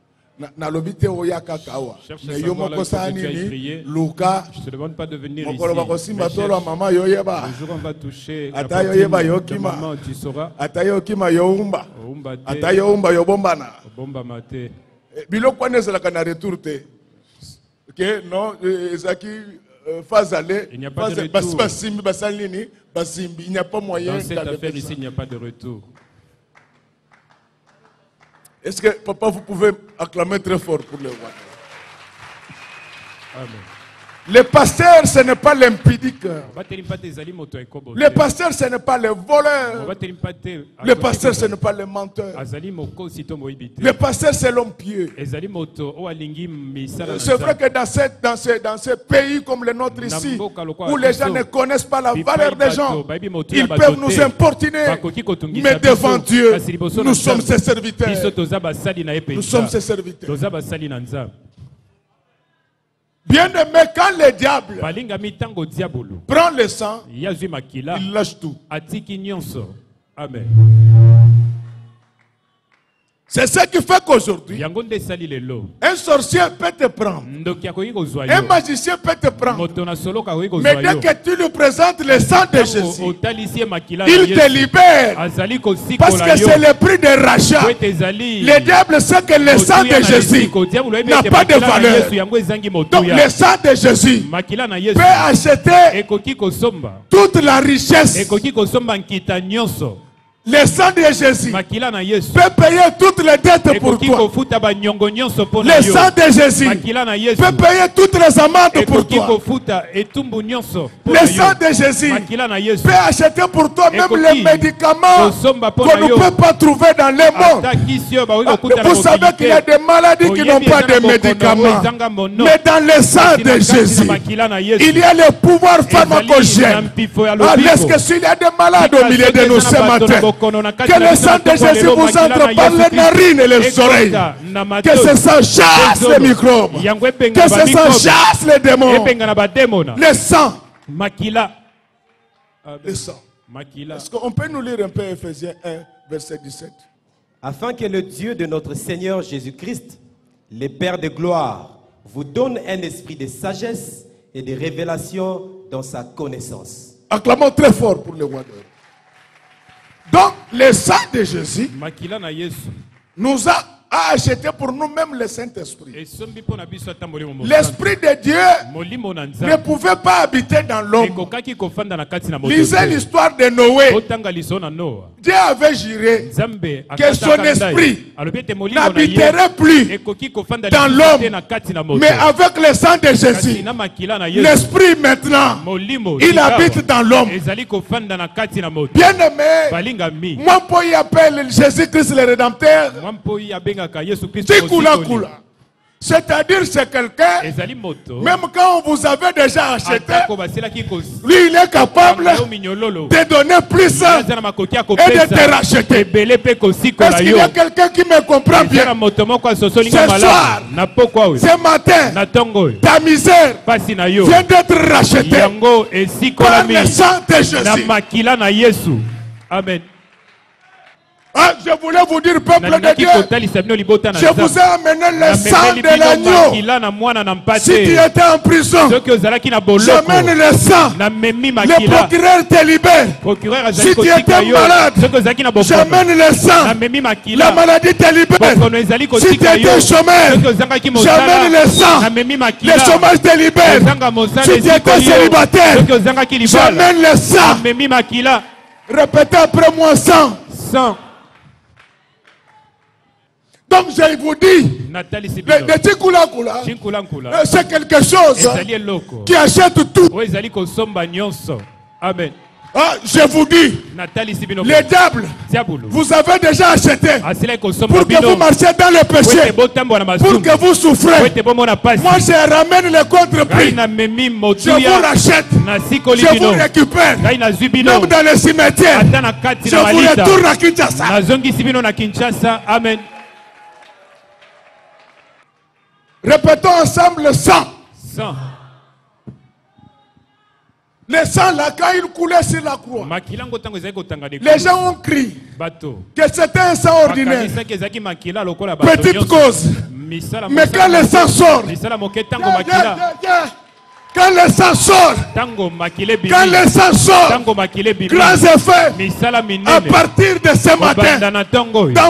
Na lobite oyaka kawa. Mais yo moko sa nini luka. Je te demande pas de venir ici. Le jour on va toucher ata yoyeba yokima. Tu sauras. Ata yokima youmba. Ata youmba yobombana. Bomba mate. Biloko nezalaka na retour te. Que non ezaki phase aller. Il n'y a pas de retour. Basimbi basalini basimbi. Il n'y a pas moyen. Dans cette affaire ici, il n'y a pas de retour. Est-ce que, papa, vous pouvez acclamer très fort pour le roi? Amen. Le pasteur, ce n'est pas l'impudique. Le pasteur, ce n'est pas le voleur. Le pasteur, ce n'est pas le menteur. Le pasteur, c'est l'homme pieux. C'est vrai que dans ce pays comme le nôtre ici, où les gens ne connaissent pas la valeur des gens, ils peuvent nous importuner. Mais devant Dieu, nous sommes ses serviteurs. Nous sommes ses serviteurs. Bien aimé, quand le diable prend le sang, il lâche tout. Amen. C'est ce qui fait qu'aujourd'hui, un sorcier peut te prendre, un magicien peut te prendre, mais dès que tu lui présentes le sang de Jésus, il te libère, parce que c'est le prix de rachat. Le diable sait que le sang de Jésus n'a pas de valeur. Donc le sang de Jésus peut acheter toute la richesse. Le sang de Jésus peut payer toutes les dettes pour toi. Le sang de Jésus peut payer toutes les amendes pour toi. Le sang de Jésus peut acheter pour toi même les médicaments qu'on ne peut pas trouver dans le monde. Vous savez qu'il y a des maladies qui n'ont pas de médicaments. Mais dans le sang de Jésus, il y a le pouvoir pharmacogène. Est-ce que s'il y a des malades au milieu de nous ce matin, que le sang de Jésus vous entre par les narines et les oreilles. Que ce sang chasse les microbes. Que ce sang chasse les démons. Le sang. Le sang. Est-ce qu'on peut nous lire un peu Ephésiens 1, verset 17? Afin que le Dieu de notre Seigneur Jésus-Christ, le Père de gloire, vous donne un esprit de sagesse et de révélation dans sa connaissance. Acclamons très fort pour le roi d'or. Donc, le sang de Jésus nous a acheté pour nous-mêmes le Saint-Esprit. L'Esprit de Dieu ne pouvait pas habiter dans l'homme. Lisez l'histoire de Noé. Dieu avait juré que son esprit n'habiterait plus dans l'homme. Mais avec le sang de Jésus, l'esprit maintenant, il habite dans l'homme. Bien aimé, moi pour y appeler Jésus-Christ le Rédempteur, c'est-à-dire c'est quelqu'un, même quand on vous avait déjà acheté, lui il est capable de donner plus et de te racheter. Est-ce qu'il y a quelqu'un qui me comprend bien? Ce soir, ce matin, ta misère vient d'être rachetée par le sang de Jésus. Amen. Ah, je voulais vous dire, peuple de Dieu, je vous ai amené le sang de l'agneau. Si tu étais en prison, j'amène le sang. Le procureur te libère. Si tu étais malade, j'amène le sang. La maladie te libère. Si tu étais chômeur, j'amène le sang. Le chômage te libère. Si tu étais célibataire, j'amène le sang. Répétez après moi, sang. Donc je vous dis, le tikula c'est quelque chose qui achète tout. Amen. Ah, je vous dis, les diables, vous avez déjà acheté pour que vous marchiez dans le péché, pour que vous souffrez. Moi, je ramène le contre-prix. Je vous rachète. Je vous récupère. Même dans le cimetière. Je vous retourne à Kinshasa. Amen. Répétons ensemble le sang. Le sang là, quand il coulait sur la croix, les gens ont crié que c'était un sang ordinaire. Petite cause. Mais quand le sang sort, quand le sang sort, grands effets à partir de ce matin, dans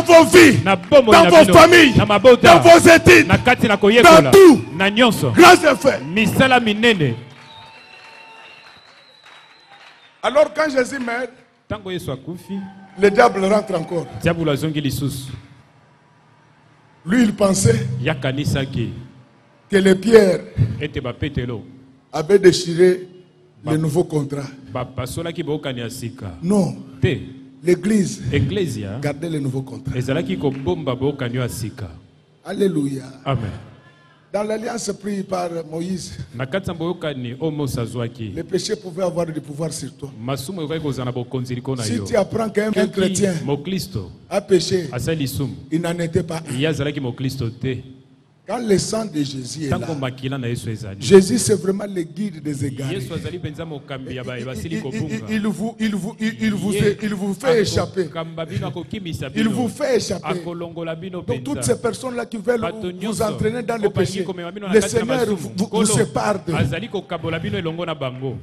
vos vies, dans vos familles, dans vos études, dans tout, grands effets. Alors quand Jésus meurt, le diable rentre encore. Lui il pensait que les pierres avaient déchiré le nouveau contrat. Non. L'église gardait le nouveau contrat. Alléluia. Amen. Dans l'alliance prise par Moïse, les péchés pouvaient avoir du pouvoir sur toi. Si tu apprends qu'un chrétien a péché, il n'en était pas un. Quand le sang de Jésus est là, Jésus c'est vraiment le guide des égarés. Il vous fait échapper. Il vous fait échapper. Donc toutes ces personnes-là qui veulent vous entraîner dans le péché, le Seigneur vous sépare de vous.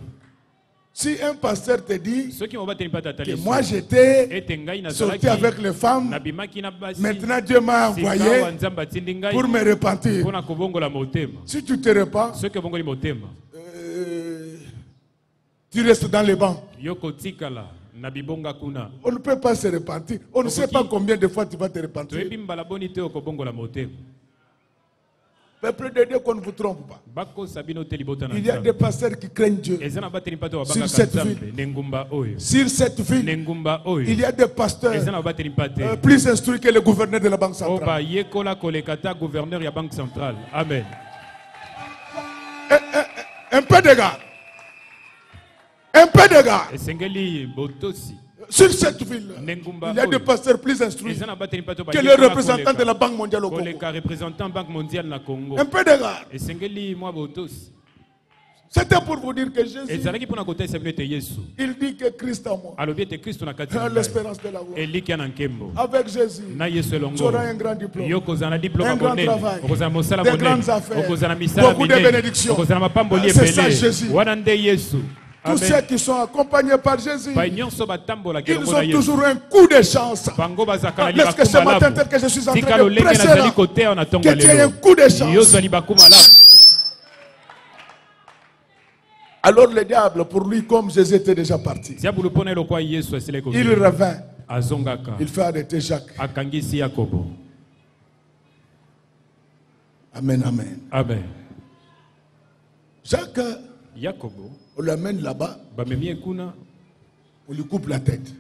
Si un pasteur te dit que moi j'étais sorti avec les femmes, maintenant Dieu m'a envoyé pour me repentir. Si tu te repens, tu restes dans les bancs. On ne peut pas se repentir. On ne sait pas combien de fois tu vas te repentir. Peuple de Dieu, qu'on ne vous trompe pas. Il y a des pasteurs qui craignent Dieu. Sur cette ville, il y a des pasteurs plus instruits que le gouverneur de la Banque centrale. Amen. Un peu d'égard. Un peu d'égard. Sur cette ville, il y a des pasteurs plus instruits que les représentants de la Banque mondiale au Congo. Un peu d'égard. C'était pour vous dire que Jésus, il dit que Christ en moi, l'espérance de la gloire. Avec Jésus, tu auras un grand diplôme, un grand travail, de grandes affaires, beaucoup de bénédictions. C'est ça Jésus. Tous ceux qui sont accompagnés par Jésus, ils ont toujours un coup de chance. Est-ce que ce matin, tel que je suis en train de presser là, que tu aies un coup de chance? Alors le diable, pour lui, comme Jésus était déjà parti, il revint. Il fait arrêter Jacques. Amen, amen. Amen. Jacques, on l'amène là-bas, on lui coupe la tête.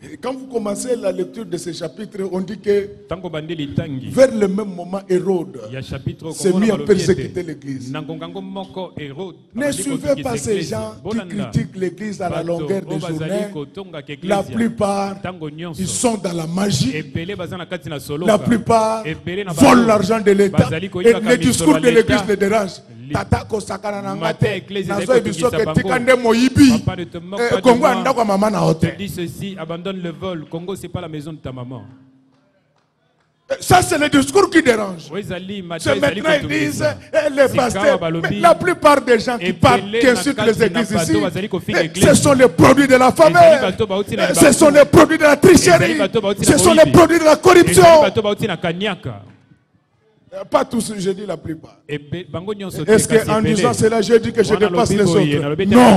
Et quand vous commencez la lecture de ces chapitres, on dit que vers le même moment, Hérode s'est mis à persécuter l'église. Ne suivez pas ces gens qui critiquent l'église à la longueur des journées. La plupart, ils sont dans la magie. La plupart volent l'argent de l'État. Et le discours de l'église les dérange. Tatako sakana nangate nazo ebiso ke tikande moyibi Congo anda kwa mama na hotel. Dis ceci, abandonne le vol. Congo c'est pas la maison de ta maman. Ça c'est le discours qui dérange. C'est maintenant ils disent les pasteurs, mais la plupart des gens qui parlent, qui insultent les églises ici, ce sont les produits de la faveur, ce sont les produits de la tricherie, ce sont les produits de la corruption. Pas tous, je dis la plupart. Est-ce qu'en disant cela, je dis que je dépasse les autres? Non.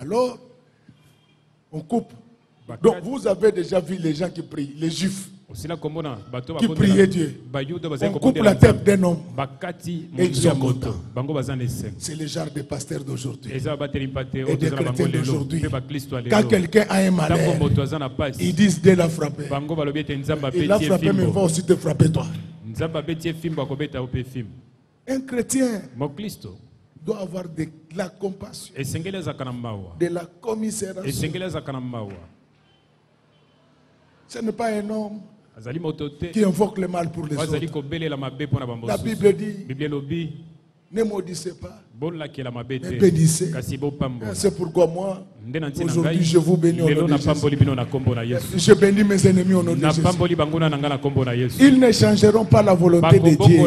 Alors, on coupe. Donc vous avez déjà vu les gens qui prient, les juifs qui priaient Dieu. On coupe la tête d'un homme et ils sont contents. C'est le genre de pasteurs d'aujourd'hui et de chrétiens d'aujourd'hui. Quand quelqu'un a un malheur, ils disent Dieu l'a frappé. Il l'a frappé, mais il va aussi te frapper toi. Un chrétien doit avoir de la compassion, de la commisération. Ce n'est pas un homme qui invoque le mal pour les autres. La Bible dit, ne maudissez pas, mais bénissez. C'est pourquoi moi, aujourd'hui, je vous bénis au nom de Jésus. Je bénis mes ennemis au nom de Jésus. Ils ne changeront pas la volonté de Dieu.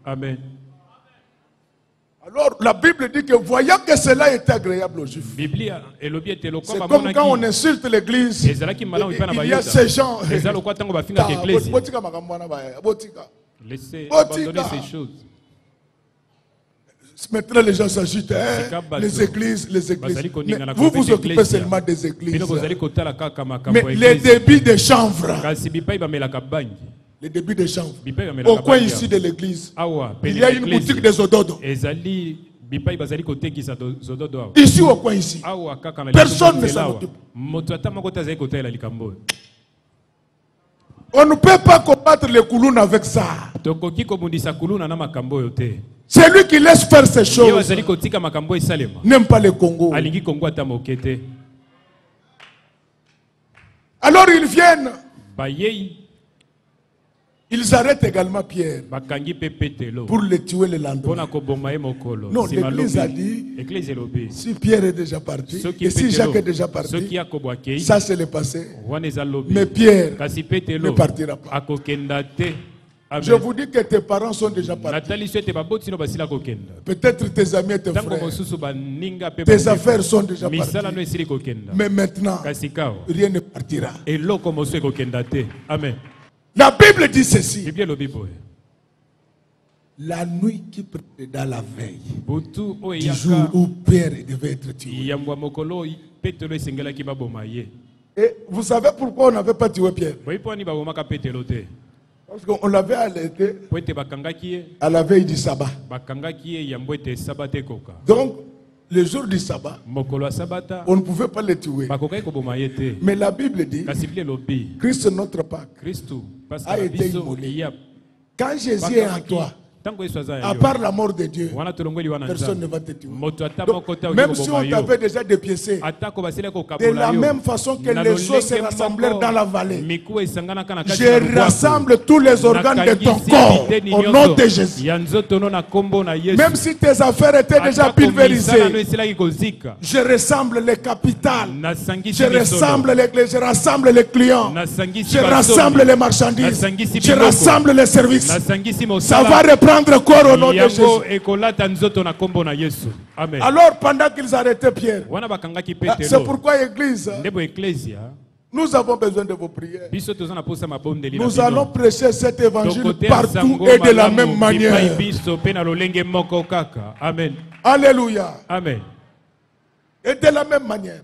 Amen. Alors la Bible dit que voyant que cela est agréable aux Juifs, c'est comme quand on insulte l'église, il y a ces gens. Laissez abandonner ces choses. Maintenant les gens s'agitent, les églises. Mais vous vous occupez seulement des églises. Mais les débits de chanvre, les débits de chanvre, au coin ici de l'église, il y a une boutique des ododo. Ici au coin ici, personne ne s'en occupe. On ne peut pas combattre les Kouloun avec ça. Celui qui laisse faire ces choses n'aime pas le Congo. Alors ils viennent. Ils arrêtent également Pierre pour le tuer le lendemain. Non, l'église a dit, si Pierre est déjà parti, et si Jacques est déjà parti, ça c'est le passé. Mais Pierre ne partira pas. Je vous dis que tes parents sont déjà partis. Peut-être tes amis et tes frères. Tes affaires sont déjà parties. Mais maintenant, rien ne partira. Amen. La Bible dit ceci. La nuit qui précéda la veille du jour où Pierre devait être tué. Et vous savez pourquoi on n'avait pas tué Pierre? Parce qu'on l'avait arrêté à la veille du sabbat. Donc, le jour du sabbat, on ne pouvait pas le tuer. Mais la Bible dit, Christ notre Pâque a été immolé. Quand Jésus est en toi, à part la mort de Dieu, personne ne va te tuer. Donc, même si on t'avait déjà dépiécé, de la même façon que les os se rassemblèrent dans la vallée, je rassemble tous les organes de ton corps au nom de Jésus. Même si tes affaires étaient déjà pulvérisées, je rassemble les capitales, je rassemble les clients, je rassemble les marchandises, je rassemble les services. Ça va reprendre corps au nom de Jésus. Alors pendant qu'ils arrêtaient Pierre, c'est pourquoi Église, nous avons besoin de vos prières. Nous allons prêcher cet évangile partout et de la même manière. Amen. Alléluia. Amen. Et de la même manière.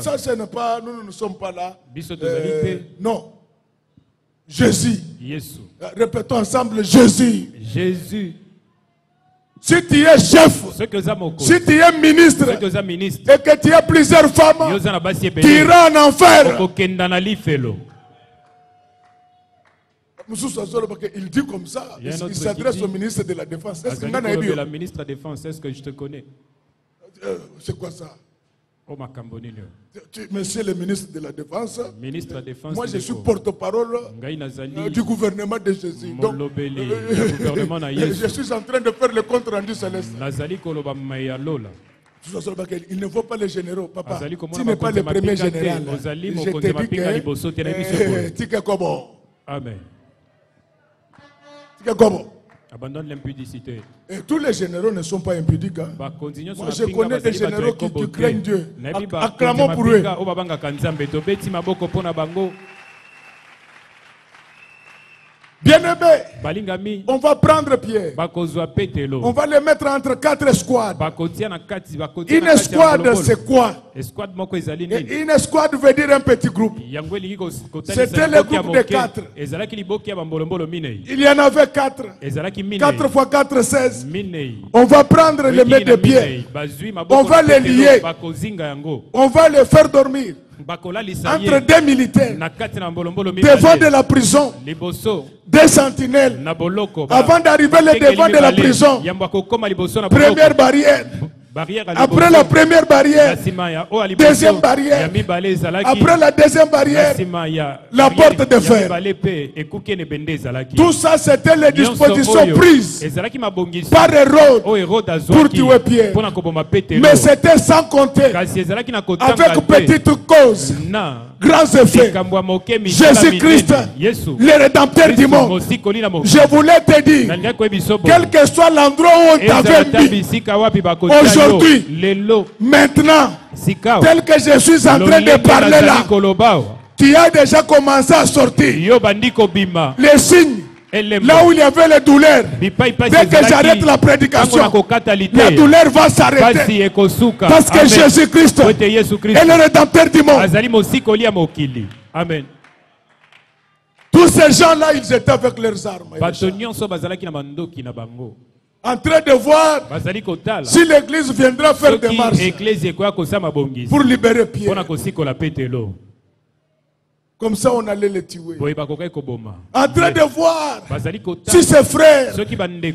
Ça, ce n'est pas, nous ne sommes pas là. Non. Jésus. Répétons ensemble, Jésus. Jésus. Si tu es chef, si tu es ministre, et que tu as plusieurs femmes, tu iras en enfer. Il dit comme ça, il s'adresse au ministre de la Défense. Est-ce que la ministre de la Défense, est-ce que je te connais? C'est quoi ça? Monsieur le ministre de la Défense, moi je suis porte-parole du gouvernement de Jésus. Donc, je suis en train de faire le compte rendu céleste. Il ne faut pas les généraux, papa. Tu n'es pas le premier général. Je te dis que Amen. Abandonne l'impudicité. Et tous les généraux ne sont pas impudiques. Moi, je connais des généraux qui craignent Dieu. Acclamons pour eux. Bien-aimé, on va prendre Pierre. On va les mettre entre 4 escouades. Une escouade, c'est quoi? Et une escouade veut dire un petit groupe. C'était le groupe de 4. Il y en avait 4. 4 fois 4, 16. On va prendre les mains de Pierre. On va les lier. On va les faire dormir entre 2 militaires devant de la prison, 2 sentinelles avant d'arriver devant de la prison. Première barrière. Après la première barrière, deuxième barrière. Après la deuxième barrière, la porte de fer. Tout ça, c'était les dispositions prises par Hérode pour tuer Pierre. Mais c'était sans compter avec petite cause, grands effets. Jésus-Christ, le Rédempteur du monde. Je voulais te dire, quel que soit l'endroit où on t'avait mis, aujourd'hui, maintenant, tel que je suis en train de parler là, tu as déjà commencé à sortir les signes. Là où il y avait les douleurs, dès que j'arrête la prédication, la douleur va s'arrêter. Parce que Jésus-Christ est le Rédempteur du monde. Amen. Tous ces gens-là, ils étaient avec leurs armes. En train de voir si l'église viendra faire des marches pour libérer Pierre. Comme ça, on allait les tuer. En train de voir si ses frères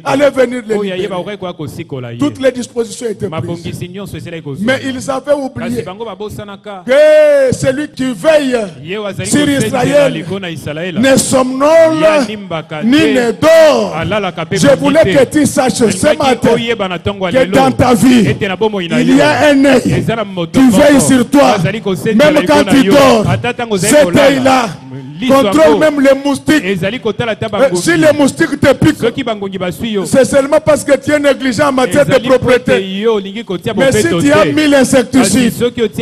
allaient venir les libérer. Toutes les dispositions étaient prises. Mais ils avaient oublié que celui qui veille sur Israël ne somnole ni ne dort. Je voulais que tu saches ce matin que dans ta vie, il y a un œil qui veille sur toi. Même quand tu dors, cet œil là contrôle même les moustiques. Si les moustiques te piquent, c'est seulement parce que tu es négligent en matière de propreté. Mais si tu as mis l'insecticide,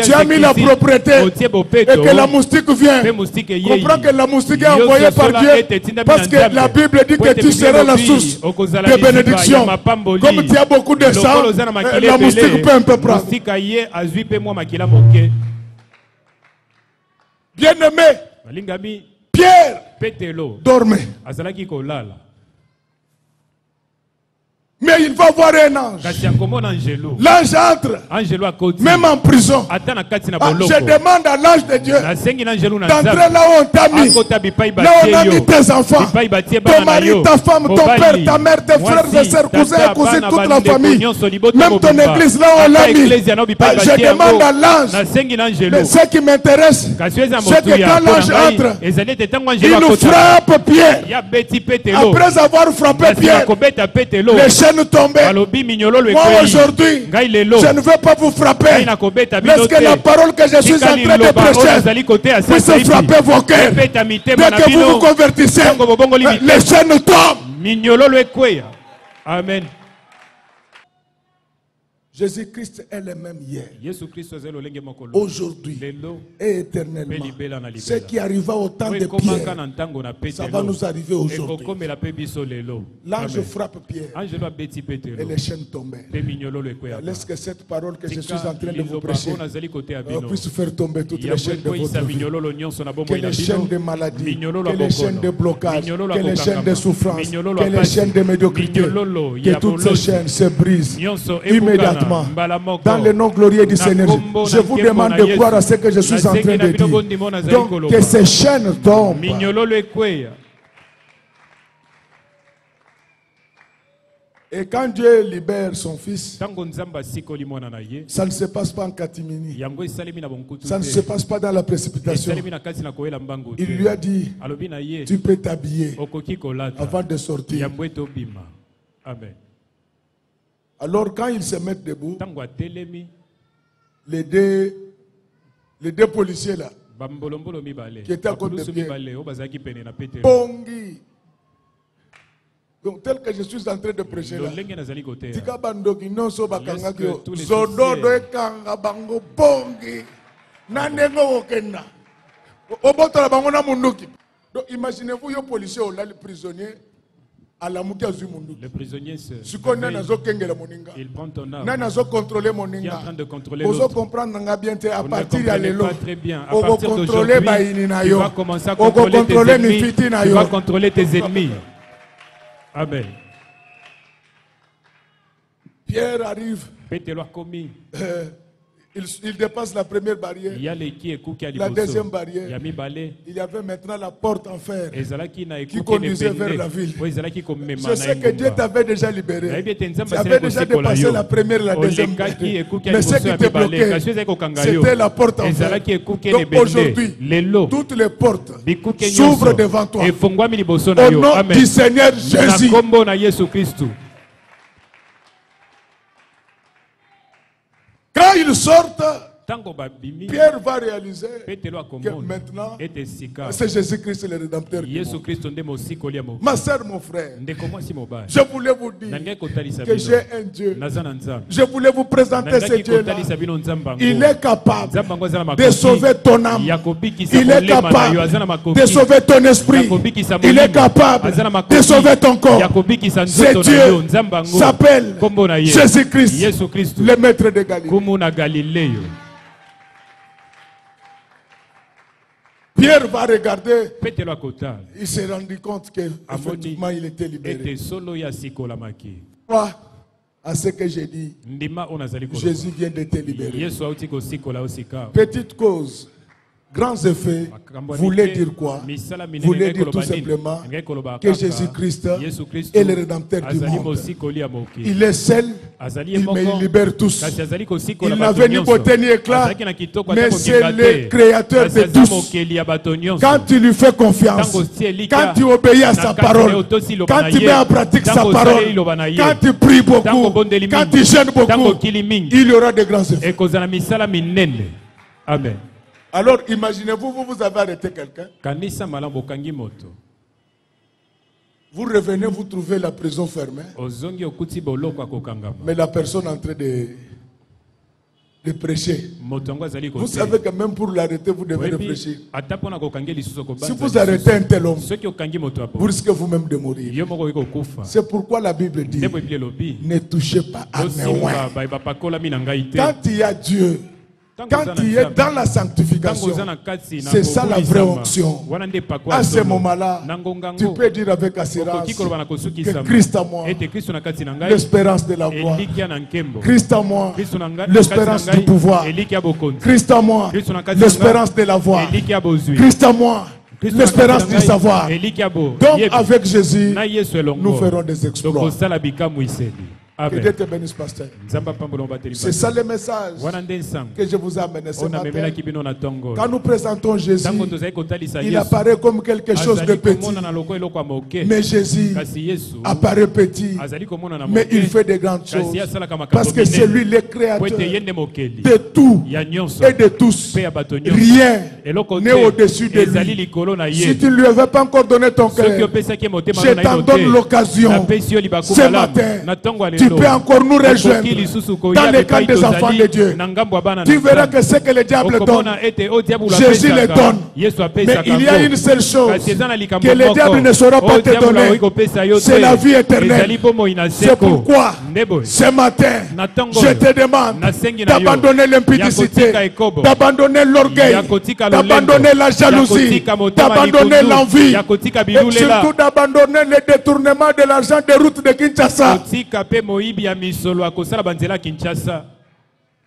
tu as mis la propreté, et que la moustique vient, comprends que la moustique est envoyée par Dieu, parce que la Bible dit que tu seras la source de bénédiction. Comme tu as beaucoup de sang, la moustique peut un peu prendre. Bien-aimé, Pierre dormait. Mais il va voir un ange. L'ange entre, même en prison. Je demande à l'ange de Dieu d'entrer là où on t'a mis, là où on a mis tes enfants, ton mari, ta femme, ton père, ta mère, tes frères et sœurs, cousins et cousines, toute la famille, même ton église là où on l'a mis. Je demande à l'ange, mais ce qui m'intéresse, c'est que quand l'ange entre, il nous frappe Pierre. Après avoir frappé Pierre, les chaînes tombaient. Moi aujourd'hui, je ne veux pas vous frapper, mais que la parole que je suis en train de prêcher puisse frapper vos cœurs. Dès que vous vous convertissez, les chaînes tombent. Amen. Jésus-Christ est le même hier, aujourd'hui et éternellement. Ce qui arriva au temps de Pierre, ça va nous arriver aujourd'hui. L'ange frappe Pierre et les chaînes tombaient. Laisse que cette parole que je suis en train de vous prêcher puisse faire tomber toutes les chaînes de votre vie. Que les chaînes de maladie, que les chaînes de blocage, que les chaînes de souffrance, que les chaînes de médiocrité, que toutes ces chaînes se brisent immédiatement. Dans le nom glorieux du Seigneur, je vous demande de croire à ce que je suis en train de dire. Donc, que ces chaînes tombent. Et quand Dieu libère son fils, ça ne se passe pas en catimini. Ça ne se passe pas dans la précipitation. Il lui a dit, tu peux t'habiller avant de sortir. Amen. Alors quand ils se mettent debout, les deux policiers là, qui étaient à côté de Pierre, Pongi. Donc tel que je suis en train de prêcher là, Tika Bandoki non so bakangakyo, Zododo ekanga bango Pongi, Nanengo okenda, Obotola bango na munduki. Donc imaginez-vous yo policier ou là le prisonnier. Le prisonnier il prend ton âme. Il est en train de contrôler l'autre. Vous ne à partir pas très bien. À partir d'aujourd'hui, tu vas commencer à contrôler tes ennemis. Tu vas contrôler tes ennemis. Amen. Pierre arrive. Il dépasse la première barrière. La deuxième barrière. Il y avait maintenant la porte en fer qui conduisait vers la ville. Je sais que Dieu t'avait déjà libéré. Tu avais déjà dépassé la première et la deuxième barrière. Mais ce qui te bloquait, c'était la porte en fer. Donc aujourd'hui, toutes les portes s'ouvrent devant toi. Au nom du Seigneur Jésus. Quand ils sortent, Pierre va réaliser que maintenant, c'est Jésus-Christ le Rédempteur. Ma soeur, mon frère, je voulais vous dire que j'ai un Dieu. Je voulais vous présenter ce Dieu-là. Il est capable de sauver ton âme. Il est capable de sauver ton esprit. Il est capable de sauver ton corps. Ce Dieu s'appelle Jésus-Christ, le maître de Galilée. Pierre va regarder. Il s'est rendu compte qu'effectivement il était libéré. À ce que j'ai dit, Jésus vient de te libérer. Petite cause, grands effets, voulait dire quoi? Voulait dire tout simplement que Jésus-Christ est le Rédempteur du monde. Il est seul, mais il libère tous. Il n'avait ni beauté ni éclat, mais c'est le Créateur de tous. Quand tu lui fais confiance, quand tu obéis à sa parole, quand tu mets en pratique sa parole, quand tu pries beaucoup, quand tu jeûnes beaucoup, il y aura de grands effets. Amen. Alors imaginez-vous, vous avez arrêté quelqu'un. Vous revenez, vous trouvez la prison fermée. Mais la personne est en train de prêcher. Vous savez que même pour l'arrêter, vous devez réfléchir. Si vous arrêtez un tel homme, vous risquez vous-même de mourir. C'est pourquoi la Bible dit, ne touchez pas à mes oins. Quand il y a Dieu, Quand tu es dans la sanctification, c'est ça la vraie onction. À ce moment-là, tu peux dire avec assurance que Christ à moi, l'espérance de la gloire. Christ à moi, l'espérance du pouvoir. Christ à moi, l'espérance de la voix. Christ à moi, l'espérance du savoir. Donc avec Jésus, nous ferons des exploits. Que Dieu te bénisse, pasteur. C'est ça le message que je vous ai amené ce matin. Quand nous présentons Jésus, il apparaît comme quelque chose de petit. Mais Jésus apparaît petit, mais il fait de grandes choses. Parce que c'est lui le créateur de tout et de tous. Rien n'est au-dessus de lui. Si tu ne lui avais pas encore donné ton cœur, je t'en donne l'occasion ce matin. Tu peux encore nous rejoindre dans les camps des enfants de Dieu. Tu verras que ce que le diable donne, Jésus le donne. Mais il y a une seule chose que le diable ne saura pas te donner, c'est la vie éternelle. C'est pourquoi ce matin, je te demande d'abandonner l'impudicité, d'abandonner l'orgueil, d'abandonner la jalousie, d'abandonner l'envie et surtout d'abandonner le détournement de l'argent des routes de Kinshasa.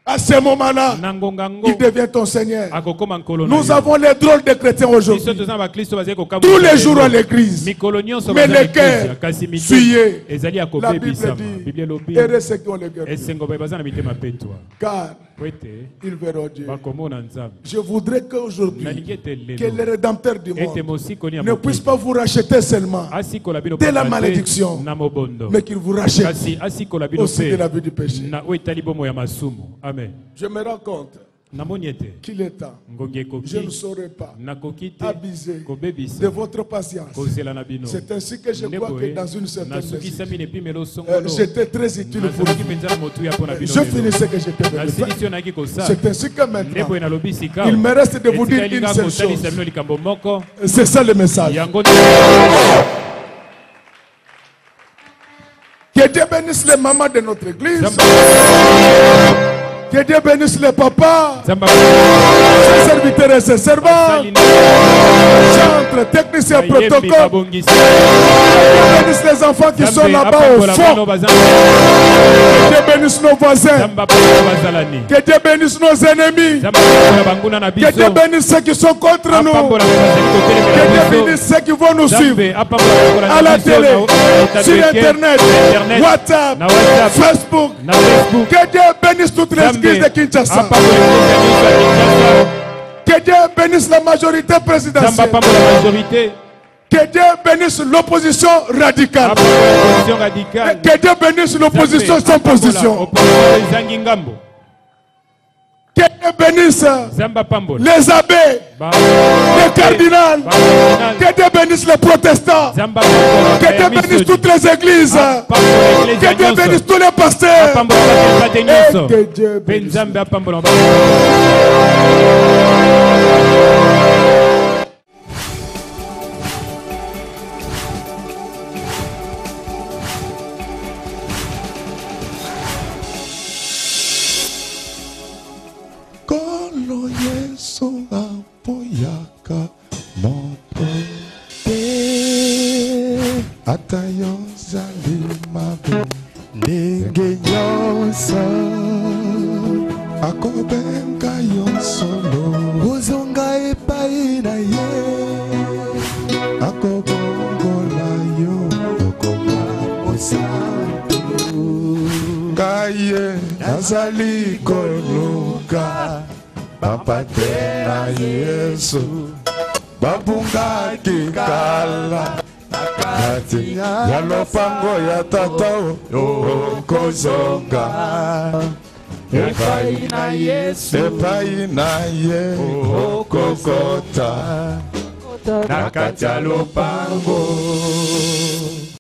À ce moment-là, il devient ton Seigneur. Nous avons les drôles de chrétiens aujourd'hui. Tous les jours à l'église. Mais les cœurs fuyés. La Bible dit, heureux ceux qui ont le cœur. Car ils verront Dieu. Je voudrais qu'aujourd'hui, que le Rédempteur du monde ne puisse pas vous racheter seulement de la malédiction, mais qu'il vous rachète aussi de la vie du péché. Amen. Je me rends compte qu'il est temps. Je ne saurais pas abuser de votre patience. C'est ainsi que je crois que dans une certaine mesure, j'étais très utile pour vous. Je finis ce que j'étais venu faire. C'est ainsi que maintenant, il me reste de vous dire une seule chose. C'est ça le message. Que Dieu bénisse les mamans de notre église. Que Dieu bénisse les papas, ses serviteurs et ses servants, chantres, techniciens, protocoles. Que Dieu bénisse les enfants qui sont là-bas au fond. Que Dieu bénisse nos voisins. Que Dieu bénisse nos ennemis. Que Dieu bénisse ceux qui sont contre nous. Que Dieu bénisse ceux qui vont nous suivre à la télé, sur Internet, WhatsApp, Facebook. Que Dieu bénisse toutes les églises de Kinshasa. Que Dieu bénisse la majorité présidentielle. Que Dieu bénisse l'opposition radicale. Que Dieu bénisse l'opposition sans position. Que Dieu bénisse les abbés, les cardinals. Que Dieu bénisse les protestants. Que Dieu bénisse toutes les églises. Que Dieu bénisse tous les pasteurs. Et que Dieu bénisse. Kolo Yesu apoyaka moto te ata yo zali mabe ndenge nyonso akobenga yo solo ozonga epai na ye akobongola yo okoma osantu kaye nazali koluka Papa tena Yesu babunga kikala nakati ya lopango ya tata okozonga epai na ye okokota nakati ya lopango